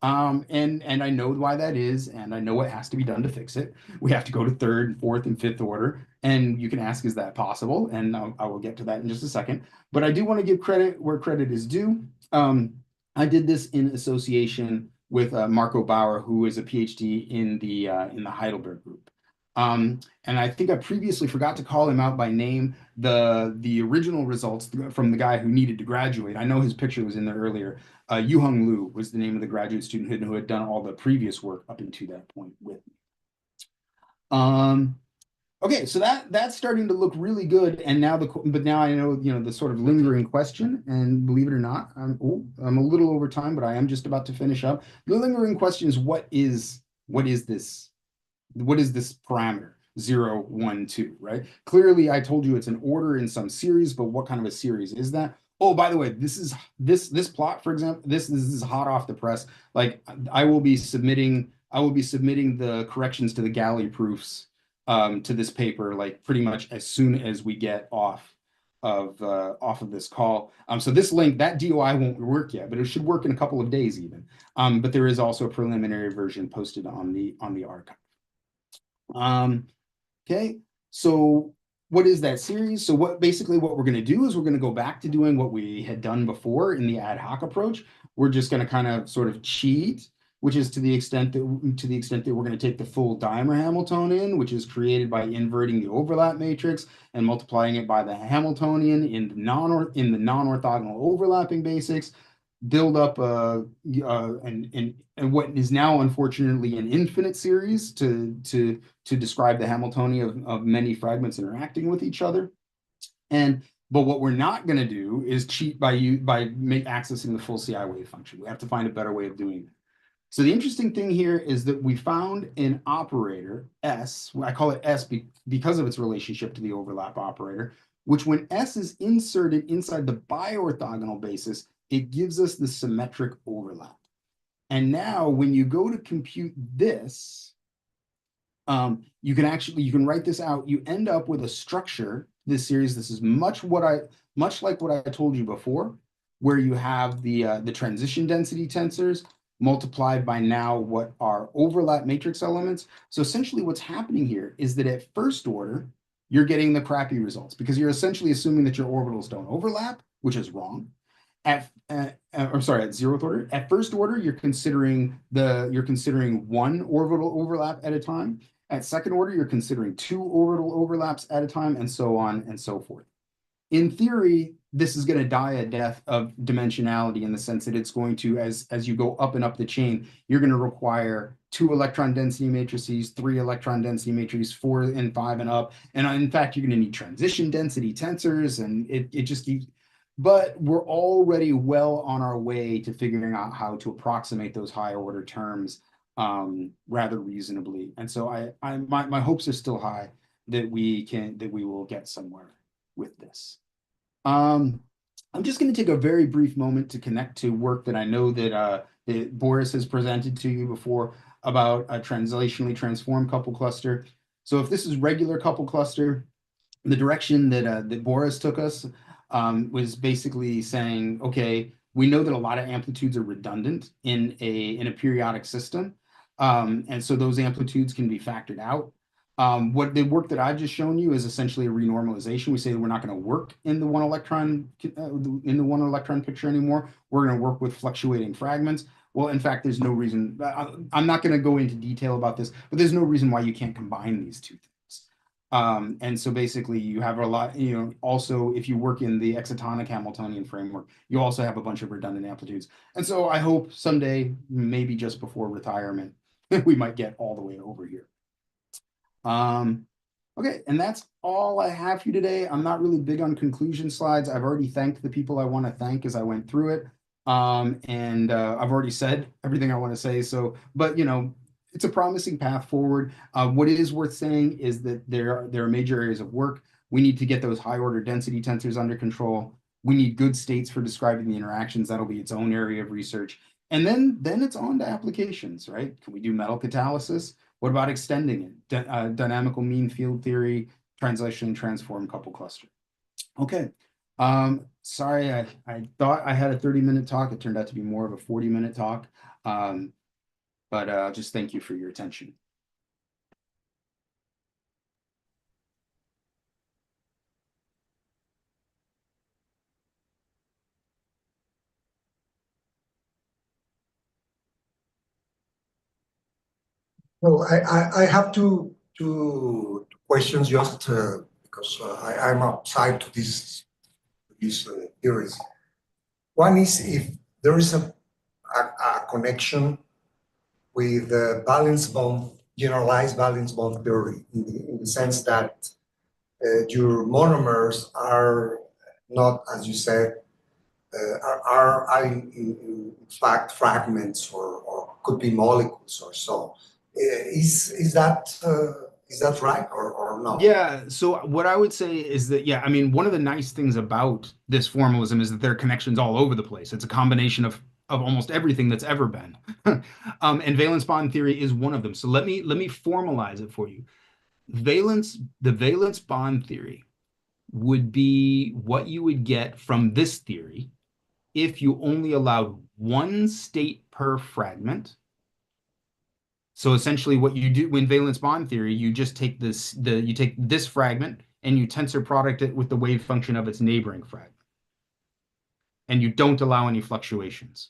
And I know why that is, and I know what has to be done to fix it. We have to go to third, fourth, and fifth order. And you can ask, is that possible? And I will get to that in just a second. But I do want to give credit where credit is due. I did this in association with Marco Bauer, who is a PhD in the Heidelberg group. And I think I previously forgot to call him out by name. The original results from the guy who needed to graduate. I know his picture was in there earlier. Yuhung Lu was the name of the graduate student who had done all the previous work up into that point with me. Um, okay, so that's starting to look really good. And now I know the sort of lingering question. And believe it or not, I'm a little over time, but I am just about to finish up. The lingering question is what is this? What is this parameter? 0, 1, 2, right? Clearly, I told you it's an order in some series, but what kind of a series is that? Oh, by the way, this plot, for example, this is hot off the press. Like I will be submitting the corrections to the galley proofs to this paper like pretty much as soon as we get off of this call. So this link, that DOI won't work yet, but it should work in a couple of days even. But there is also a preliminary version posted on the archive. Um, okay, so what is that series? So what we're going to do is we're going to go back to doing what we had done before in the ad hoc approach. We're just going to kind of sort of cheat, which is to the extent that we're going to take the full dimer Hamiltonian, which is created by inverting the overlap matrix and multiplying it by the Hamiltonian in the non-orthogonal overlapping basics, build up and what is now unfortunately an infinite series to describe the Hamiltonian of many fragments interacting with each other. But what we're not going to do is cheat by accessing the full CI wave function. We have to find a better way of doing it. So the interesting thing here is that we found an operator, S, I call it S because of its relationship to the overlap operator, which when S is inserted inside the biorthogonal basis, it gives us the symmetric overlap. And now when you go to compute this, you can write this out. You end up with a structure, this series. This is much like what I told you before, where you have the transition density tensors multiplied by now what are overlap matrix elements. So essentially what's happening here is that at first order, you're getting the crappy results because you're essentially assuming that your orbitals don't overlap, which is wrong. I'm sorry, at zeroth order. At first order, you're considering one orbital overlap at a time. At second order, you're considering two orbital overlaps at a time, and so on and so forth. In theory, this is going to die a death of dimensionality in the sense that it's going to, as you go up and up the chain, you're going to require two electron density matrices, three electron density matrices, four and five and up. And in fact, you're going to need transition density tensors, and it just keeps. But we're already well on our way to figuring out how to approximate those higher order terms rather reasonably. And so my hopes are still high that we will get somewhere with this. Um, I'm just going to take a very brief moment to connect to work that I know that Boris has presented to you before about a translationally transformed couple cluster. So if this is regular couple cluster, the direction that Boris took us was basically saying, okay, we know that a lot of amplitudes are redundant in a periodic system, and so those amplitudes can be factored out. What the work that I've just shown you is essentially a renormalization. We say that we're not going to work in the one electron picture anymore. We're going to work with fluctuating fragments. Well, in fact, there's no reason. I'm not going to go into detail about this, but there's no reason why you can't combine these two things. And so basically you have a lot, also if you work in the excitonic Hamiltonian framework, you also have a bunch of redundant amplitudes. And so I hope someday, maybe just before retirement, we might get all the way over here. Okay, and that's all I have for you today. I'm not really big on conclusion slides. I've already thanked the people I want to thank as I went through it. And I've already said everything I want to say. So, but it's a promising path forward. What is worth saying is that there are major areas of work. We need to get those high order density tensors under control. We need good states for describing the interactions. That'll be its own area of research. And then it's on to applications, right? Can we do metal catalysis? What about extending it? Dynamical mean field theory, translation, transform couple cluster. Okay. Sorry, I thought I had a 30-minute talk. It turned out to be more of a 40-minute talk. But just thank you for your attention. Well, I have two questions just because I'm outside to these theories. One is if there is a connection with the valence bond, generalized valence bond theory, in the sense that your monomers are not, as you said, are in fact fragments or could be molecules or so. Is that right or no? Yeah, so what I would say is that, yeah, I mean, one of the nice things about this formalism is that there are connections all over the place. It's a combination of almost everything that's ever been. And valence bond theory is one of them. So let me formalize it for you. The valence bond theory would be what you would get from this theory if you only allowed one state per fragment. So essentially what you do in valence bond theory, you just take you take this fragment and you tensor product it with the wave function of its neighboring fragment. And you don't allow any fluctuations.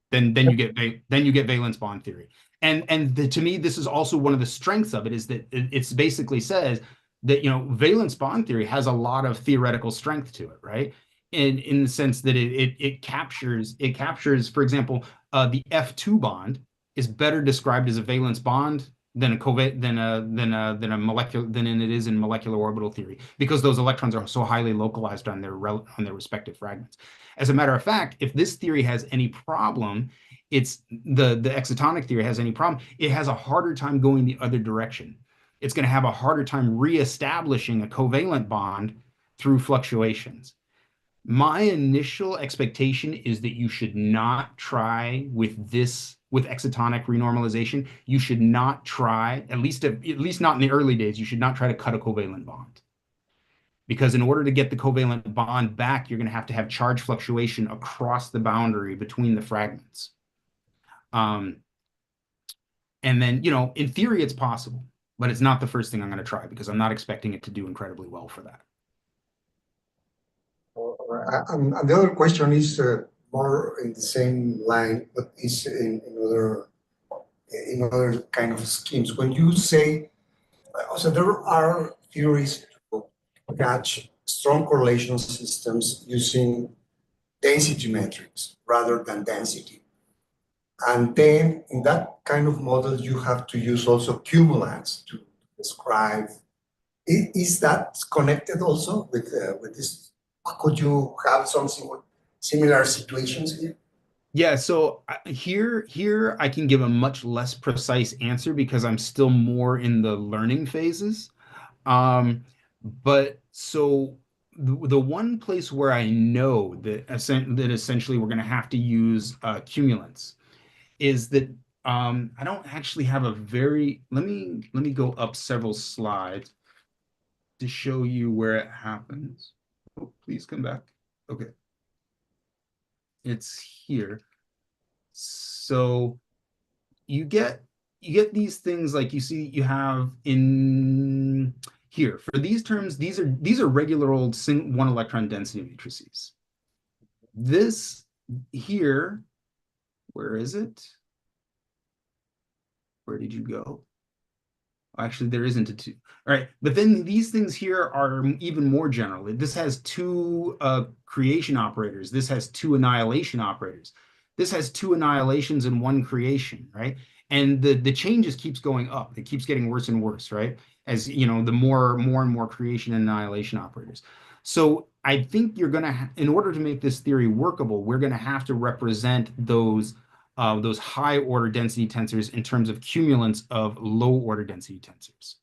Then you get valence bond theory. To me, this is also one of the strengths of it is that it's basically says that valence bond theory has a lot of theoretical strength to it, right? In the sense that it captures, for example, the F2 bond is better described as a valence bond than a molecular than it is in molecular orbital theory because those electrons are so highly localized on their respective fragments. As a matter of fact, if this theory has any problem, it's the excitonic theory has any problem, it has a harder time going the other direction. It's going to have a harder time reestablishing a covalent bond through fluctuations. My initial expectation is that you should not try with this with excitonic renormalization. You should not try, at least not in the early days, you should not try to cut a covalent bond. Because in order to get the covalent bond back, you're going to have charge fluctuation across the boundary between the fragments. And then, in theory, it's possible, but it's not the first thing I'm going to try because I'm not expecting it to do incredibly well for that. And the other question is more in the same line, but is in other kind of schemes. When you say, so there are theories to catch strong correlation systems using density metrics rather than density. And then in that kind of model, you have to use also cumulants to describe. Is that connected also with this? Could you have some similar situations here? Yeah, so here I can give a much less precise answer because I'm still more in the learning phases. But so the one place where I know that essentially we're going to have to use cumulants is that I don't actually have a very let me go up several slides to show you where it happens. Oh, please come back. Okay. It's here. So you get these things like you have in here for these terms, these are regular old one electron density matrices. This here, where is it? Where did you go? Actually, there isn't a two. All right, but then these things here are even more general. This has two creation operators. This has two annihilation operators. This has two annihilations and one creation, right? And the change just keeps going up. It keeps getting worse and worse, right? As the more and more creation and annihilation operators. So I think you're gonna, in order to make this theory workable, we're gonna have to represent those high order density tensors in terms of cumulants of low order density tensors.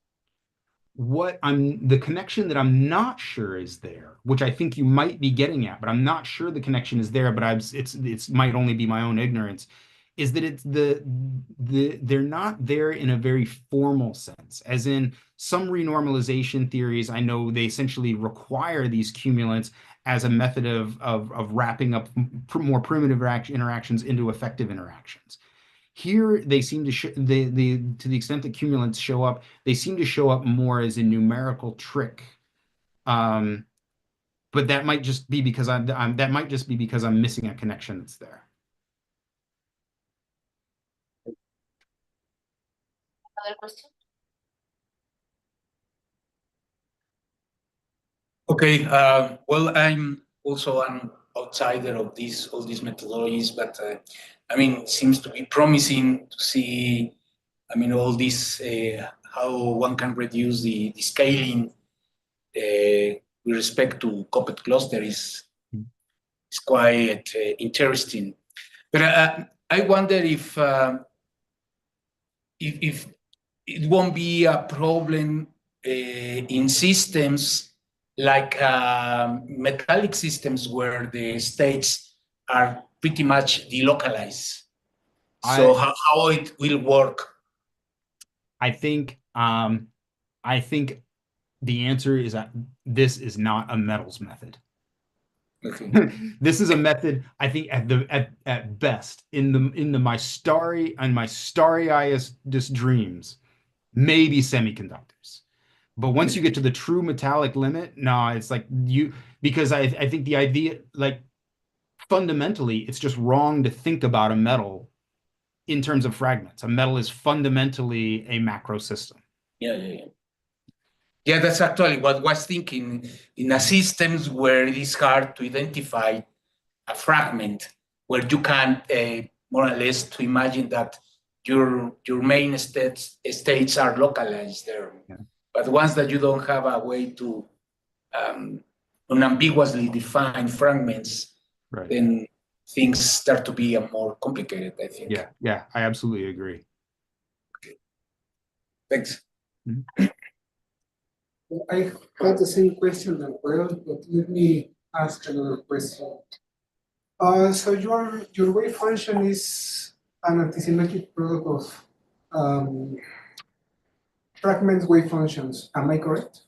The connection that I'm not sure is there, which I think you might be getting at, but I'm not sure the connection is there, but it's might only be my own ignorance, is that they're not there in a very formal sense, as in some renormalization theories, I know they essentially require these cumulants as a method of wrapping up more primitive interactions into effective interactions. Here, they seem to to the extent that cumulants show up, they seem to show up more as a numerical trick. But that might just be because I'm missing a connection that's there. Other question? Okay, well, I'm also an outsider of all these methodologies, but I mean, it seems to be promising to see, I mean, all this, how one can reduce the scaling with respect to coupled cluster is quite interesting. But I wonder if it won't be a problem in systems like metallic systems where the states are pretty much delocalized. So how it will work? I think the answer is that this is not a metals method. Okay. This is a method, I think, at best in my starry-eyed dreams, maybe semiconductors. But once you get to the true metallic limit, no, it's like because I think the idea, like, fundamentally, it's just wrong to think about a metal in terms of fragments. A metal is fundamentally a macro system. Yeah. Yeah, that's actually what I was thinking. In a systems where it is hard to identify a fragment, where you can more or less to imagine that your main states are localized there. Yeah. But once that you don't have a way to unambiguously define fragments, Right. then things start to be more complicated, I think. Yeah, I absolutely agree. Okay. Thanks. Mm-hmm. I had the same question as well, but let me ask another question. So your wave function is an antisymmetric product of fragments wave functions. Am I correct?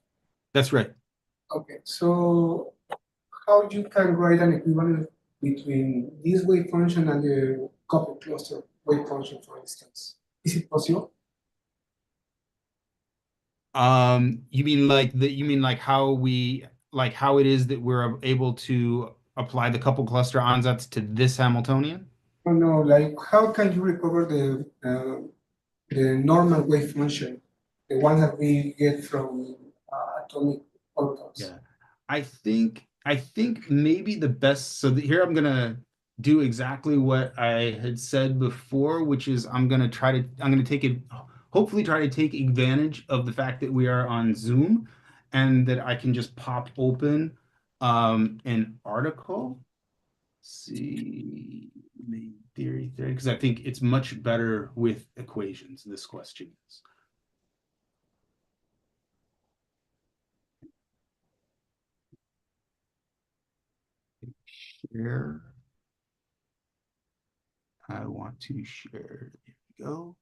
That's right. Okay, so how you can write an equivalent between this wave function and the couple cluster wave function, for instance? Is it possible? You mean like how it is that we're able to apply the couple cluster ansatz to this Hamiltonian? Oh no, like how can you recover the normal wave function, the one that we get from atomic orbitals? Yeah. I think maybe the best, so here I'm gonna do exactly what I had said before, which is I'm gonna take it, hopefully try to take advantage of the fact that we are on Zoom and that I can just pop open an article. See, main theory, because I think it's much better with equations, this question is. Share. I want to share. There we go.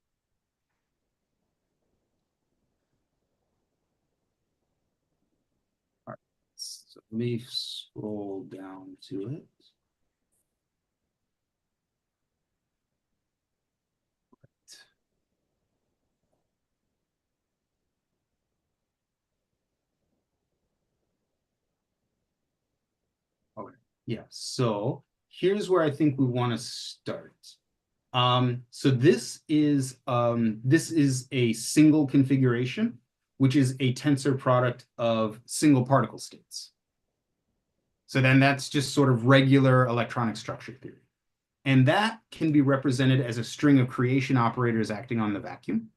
All right. So let me scroll down to it. Okay. Yeah. So here's where I think we want to start. So this is a single configuration, which is a tensor product of single particle states. So then that's just sort of regular electronic structure theory. And that can be represented as a string of creation operators acting on the vacuum.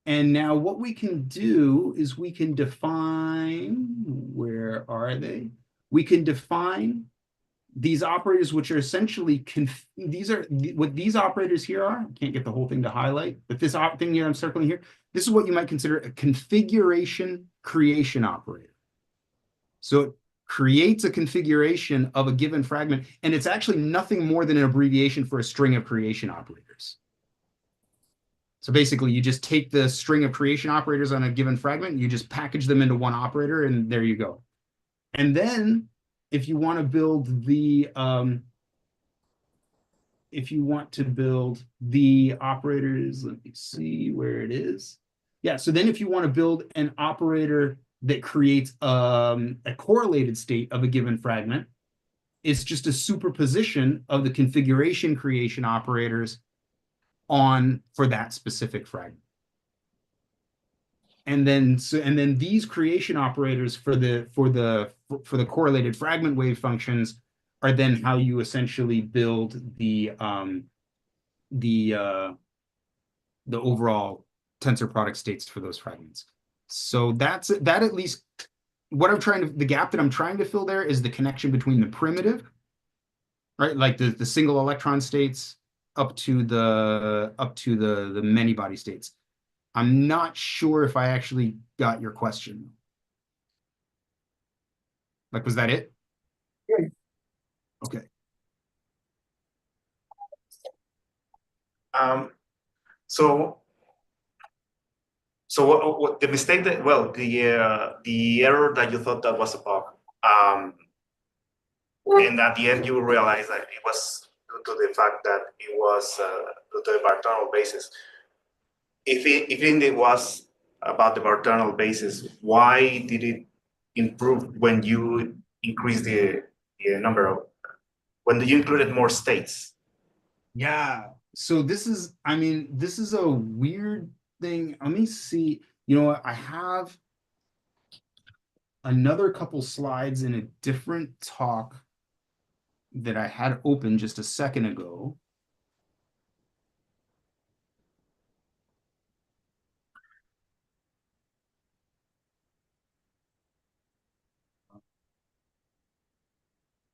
And now what we can do is we can define, where are they? We can define these operators, which are essentially, what these operators here are, I can't get the whole thing to highlight, but this thing here I'm circling here, this is what you might consider a configuration creation operator. So it creates a configuration of a given fragment, and it's actually nothing more than an abbreviation for a string of creation operators. So basically, you just take the string of creation operators on a given fragment, you just package them into one operator, and there you go. And then, if you want to build the operators, let me see where it is. Yeah, so then if you want to build an operator that creates a correlated state of a given fragment, it's just a superposition of the configuration creation operators for that specific fragment. And then these creation operators for the correlated fragment wave functions are then how you essentially build the overall tensor product states for those fragments. So that at least the gap that I'm trying to fill there is the connection between the primitive, right? Like the single electron states up to the many body states. I'm not sure if I actually got your question. Like, was that it? Yeah. Okay. So what the mistake that, well, the error that you thought that was a bug, and at the end you realize that it was due to the fact that it was due to the Bartonel basis. If it indeed was about the Bartonel basis, why did it improve when you increased the number of, when you included more states? Yeah. So this is a weird thing. Let me see. You know what? I have another couple slides in a different talk that I had open just a second ago.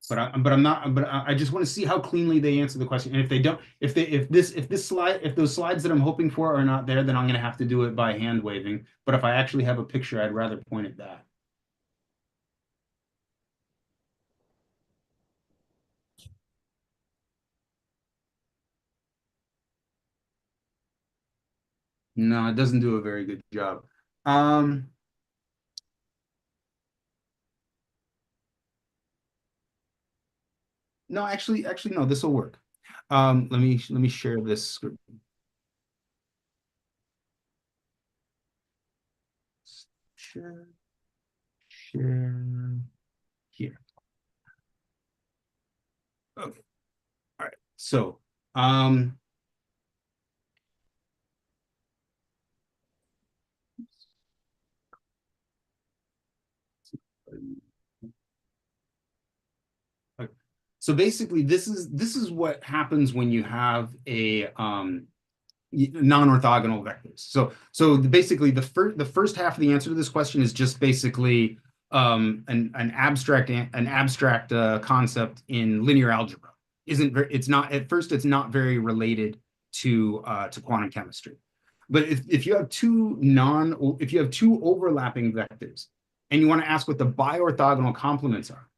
But I just want to see how cleanly they answer the question. And if they don't, if those slides that I'm hoping for are not there, then I'm going to have to do it by hand waving. But if I actually have a picture, I'd rather point at that. No, it doesn't do a very good job. No, actually, no, this will work. Let me share this screen. Share here. Okay. All right. So, okay. So basically, this is what happens when you have a non-orthogonal vectors. So basically, the first half of the answer to this question is just basically an abstract concept in linear algebra. It's not at first, it's not very related to quantum chemistry. But if you have two overlapping vectors and you want to ask what the biorthogonal complements are,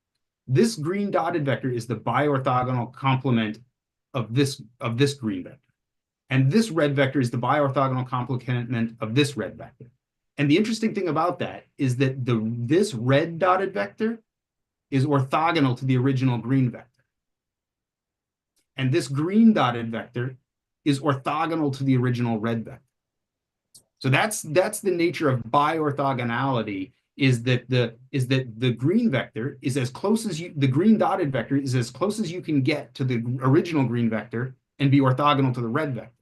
this green dotted vector is the biorthogonal complement of this green vector. And this red vector is the biorthogonal complement of this red vector. And the interesting thing about that is that this red dotted vector is orthogonal to the original green vector. And this green dotted vector is orthogonal to the original red vector. So that's the nature of biorthogonality, is that the green vector is as close as the green dotted vector is as close as you can get to the original green vector and be orthogonal to the red vector.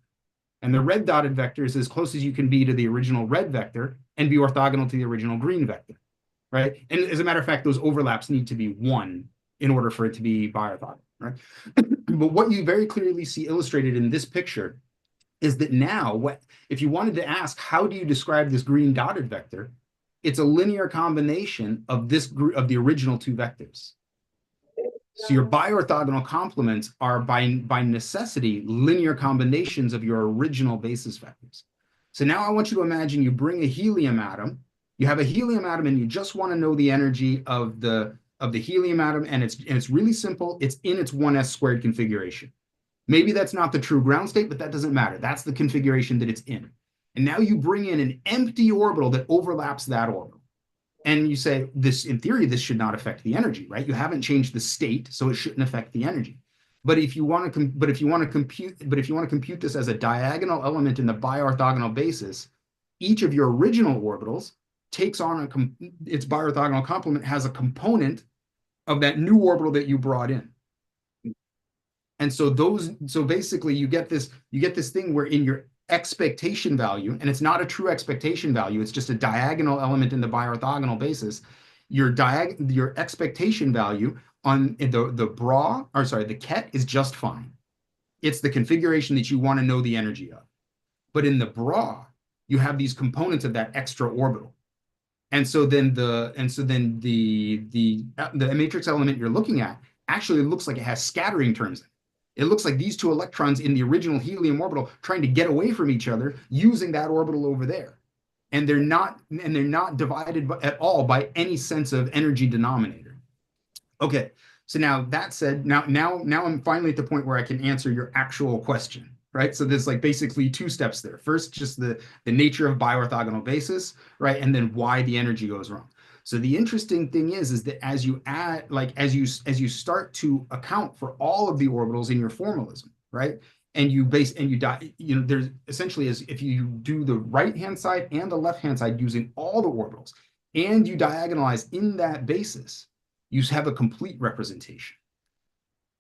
And the red dotted vector is as close as you can be to the original red vector and be orthogonal to the original green vector, right? And as a matter of fact, those overlaps need to be 1 in order for it to be biorthogonal, right? But what you very clearly see illustrated in this picture is that now, if you wanted to ask, how do you describe this green dotted vector? It's a linear combination of the original 2 vectors. So your biorthogonal complements are by necessity linear combinations of your original basis vectors. So now I want you to imagine you bring a helium atom, you have a helium atom and you just want to know the energy of the helium atom, and it's really simple. It's in its 1s squared configuration. Maybe that's not the true ground state, but that doesn't matter. That's the configuration that it's in. And now you bring in an empty orbital that overlaps that orbital. And you say, in theory, this should not affect the energy, right? You haven't changed the state, so it shouldn't affect the energy. But if you want to compute this as a diagonal element in the biorthogonal basis, each of your original orbitals takes on its biorthogonal complement, has a component of that new orbital that you brought in. And so basically you get this thing where in your expectation value, and it's not a true expectation value, it's just a diagonal element in the biorthogonal basis, your expectation value on the ket is just fine. It's the configuration that you want to know the energy of. But in the bra, you have these components of that extra orbital. And so then the matrix element you're looking at actually looks like it has scattering terms in it. It looks like these 2 electrons in the original helium orbital trying to get away from each other using that orbital over there. And they're not divided at all by any sense of energy denominator. Okay, so now that said, now I'm finally at the point where I can answer your actual question, right? So there's like basically 2 steps there. First, just the nature of biorthogonal basis, right? And then why the energy goes wrong. So the interesting thing is that as you add, like as you start to account for all of the orbitals in your formalism, right? And there's essentially, as if you do the right-hand side and the left-hand side using all the orbitals, and you diagonalize in that basis, you have a complete representation.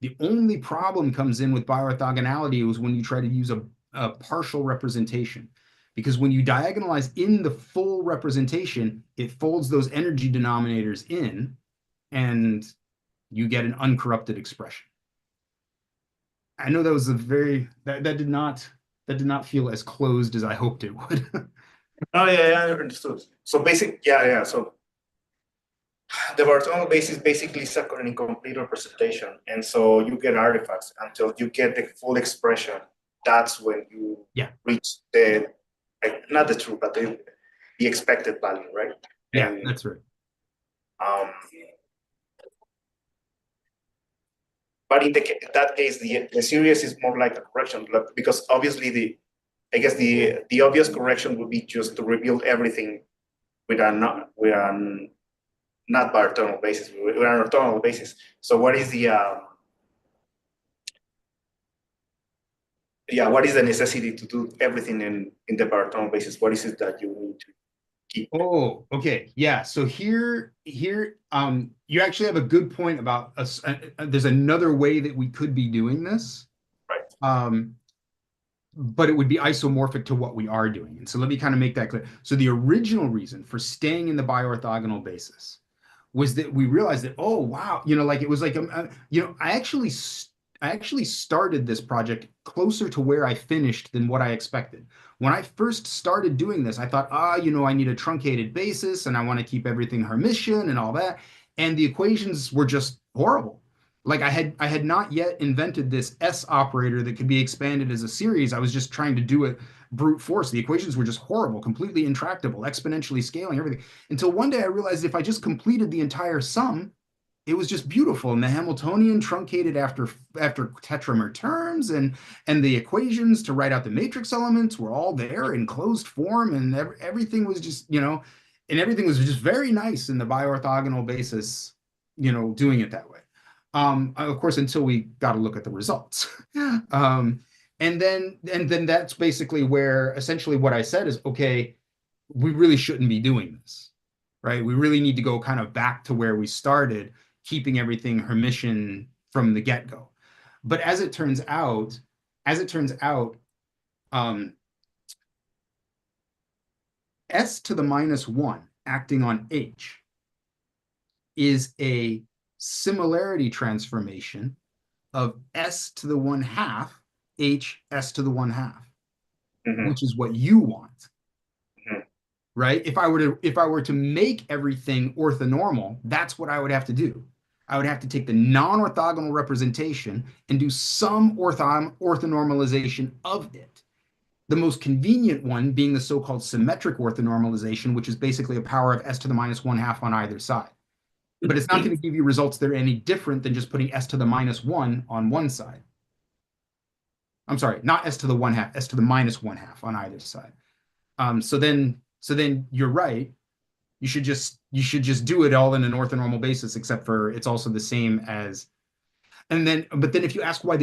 The only problem comes in with biorthogonality is when you try to use a partial representation. Because when you diagonalize in the full representation, it folds those energy denominators in, and you get an uncorrupted expression. I know that was that did not feel as closed as I hoped it would. Oh yeah, I understood. So so the orthogonal basis basically is an incomplete representation, and so you get artifacts until you get the full expression. That's when you reach not the true, but the expected value, right? Yeah, that's right. But in that case, the series is more like a correction, because obviously I guess the obvious correction would be just to rebuild everything with a not by orthogonal basis, with an orthogonal basis. So what is the what is the necessity to do everything in the orthogonal basis? What is it that you need to keep? Oh, okay. Yeah. So here, you actually have a good point about us. There's another way that we could be doing this. Right. But it would be isomorphic to what we are doing. And so let me kind of make that clear. So the original reason for staying in the biorthogonal basis was that we realized that, oh, wow, like it was like, I actually started this project closer to where I finished than what I expected. When I first started doing this, I thought, I need a truncated basis and I want to keep everything Hermitian and all that. And the equations were just horrible. Like I had not yet invented this S operator that could be expanded as a series. I was just trying to do it brute force. The equations were just horrible, completely intractable, exponentially scaling everything. Until one day I realized if I just completed the entire sum, it was just beautiful. And the Hamiltonian truncated after tetramer terms, and the equations to write out the matrix elements were all there in closed form, and everything was just, and everything was just very nice in the biorthogonal basis, doing it that way. Of course, until we got to look at the results. And then that's basically where essentially what I said is, okay, we really shouldn't be doing this, right? We really need to go kind of back to where we started, keeping everything Hermitian from the get-go. But as it turns out, S to the -1 acting on H is a similarity transformation of S to the 1/2 H S to the 1/2, which is what you want. Right? If I were to make everything orthonormal, that's what I would have to do. I would have to take the non-orthogonal representation and do some orthonormalization of it. The most convenient one being the so-called symmetric orthonormalization, which is basically a power of S to the -1/2 on either side. But it's not going to give you results that are any different than just putting S to the -1 on one side. I'm sorry, not S to the 1/2, S to the -1/2 on either side. So then you're right. You should just do it all in an orthonormal basis, except for it's also the same as. But then if you ask why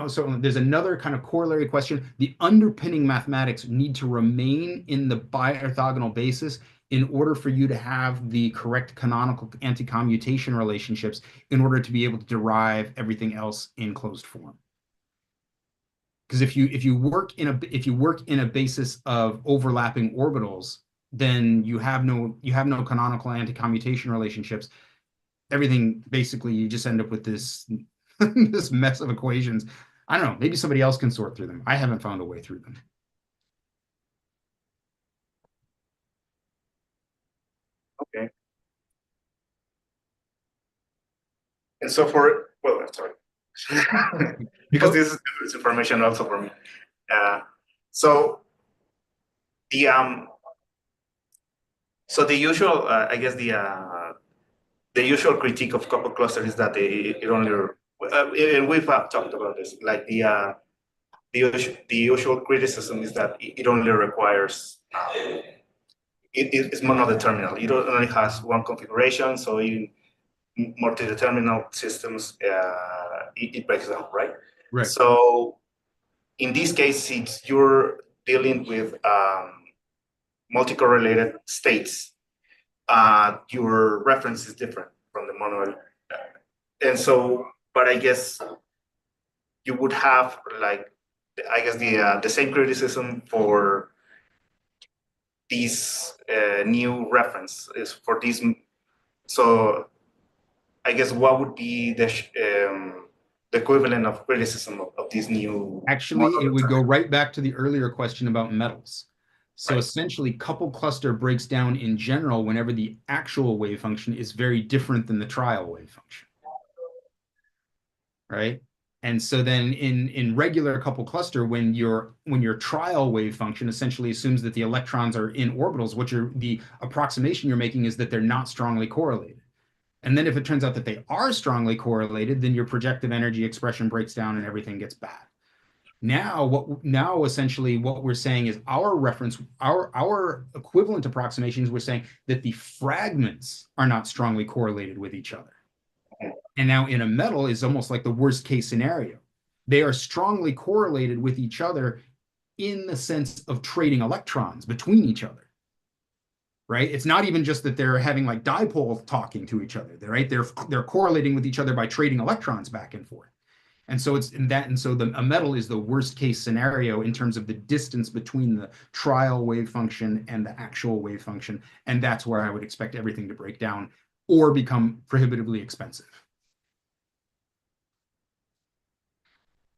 so there's another kind of corollary question. The underpinning mathematics need to remain in the biorthogonal basis in order for you to have the correct canonical anti-commutation relationships in order to be able to derive everything else in closed form. Because if you work in a basis of overlapping orbitals, then you have no canonical anti-commutation relationships. Everything basically, you just end up with this this mess of equations. I don't know, maybe somebody else can sort through them. I haven't found a way through them. Okay. And so sorry. Because this is information also for me. So the usual, I guess the usual critique of couple cluster is that it only, and we've talked about this, like the usual criticism is that it only requires it's monodeterminal. It only has one configuration, so in multi-determinal systems, it breaks down, right? Right. So in this case, since you're dealing with multi-correlated states, your reference is different from the mono. And so, but I guess you would have the same criticism for these new reference is for these. So I guess what would be the equivalent of criticism of these new? Actually, it would go right back to the earlier question about metals. So Right. essentially, couple cluster breaks down in general whenever the actual wave function is very different than the trial wave function. Right? And so then in regular couple cluster, when your trial wave function essentially assumes that the electrons are in orbitals, the approximation you're making is that they're not strongly correlated. And then if it turns out that they are strongly correlated, then your projective energy expression breaks down and everything gets bad. Now essentially what we're saying is our reference, our equivalent approximations, we're saying that the fragments are not strongly correlated with each other. And now in a metal is almost like the worst case scenario. They are strongly correlated with each other in the sense of trading electrons between each other. Right? It's not even just that they're having like dipoles talking to each other, right? They're correlating with each other by trading electrons back and forth. And so it's in that, and so a metal is the worst case scenario in terms of the distance between the trial wave function and the actual wave function. And that's where I would expect everything to break down or become prohibitively expensive.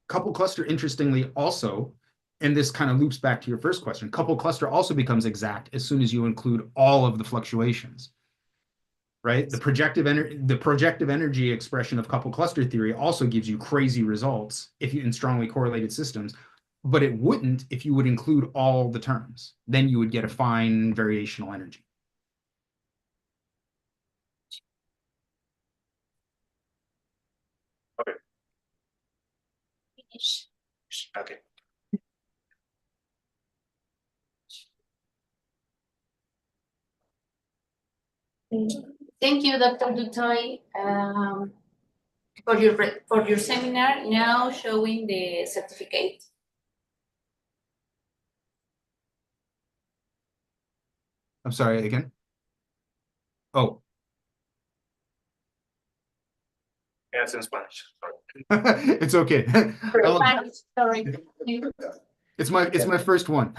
Couple cluster, interestingly, also, and this kind of loops back to your first question, couple cluster also becomes exact as soon as you include all of the fluctuations. Right? The projective energy expression of coupled cluster theory also gives you crazy results if you in strongly correlated systems, but it wouldn't if you would include all the terms. Then you would get a fine variational energy. Okay. Finish. Okay. Thank you, Dr. Dutoi, for your seminar. Now showing the certificate. I'm sorry, again? Oh. Yes, in Spanish. Sorry. It's okay. Sorry. It's my first one.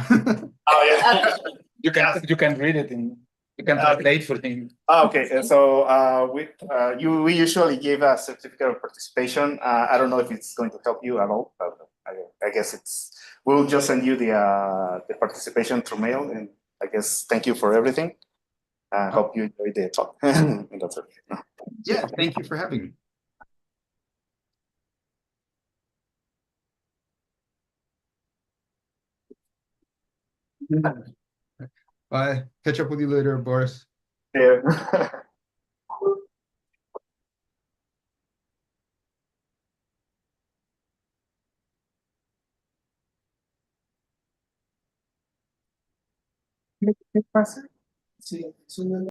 Oh, yeah. You can read it and you can translate for him. Okay, so we usually give a certificate of participation. I don't know if it's going to help you at all, but I guess we'll just send you the participation through mail, and I guess thank you for everything. I hope you enjoyed the talk. And that's it. Yeah, thank you for having me. Bye. Catch up with you later, Boris. Yeah. ¿Qué pasa? Sí, es una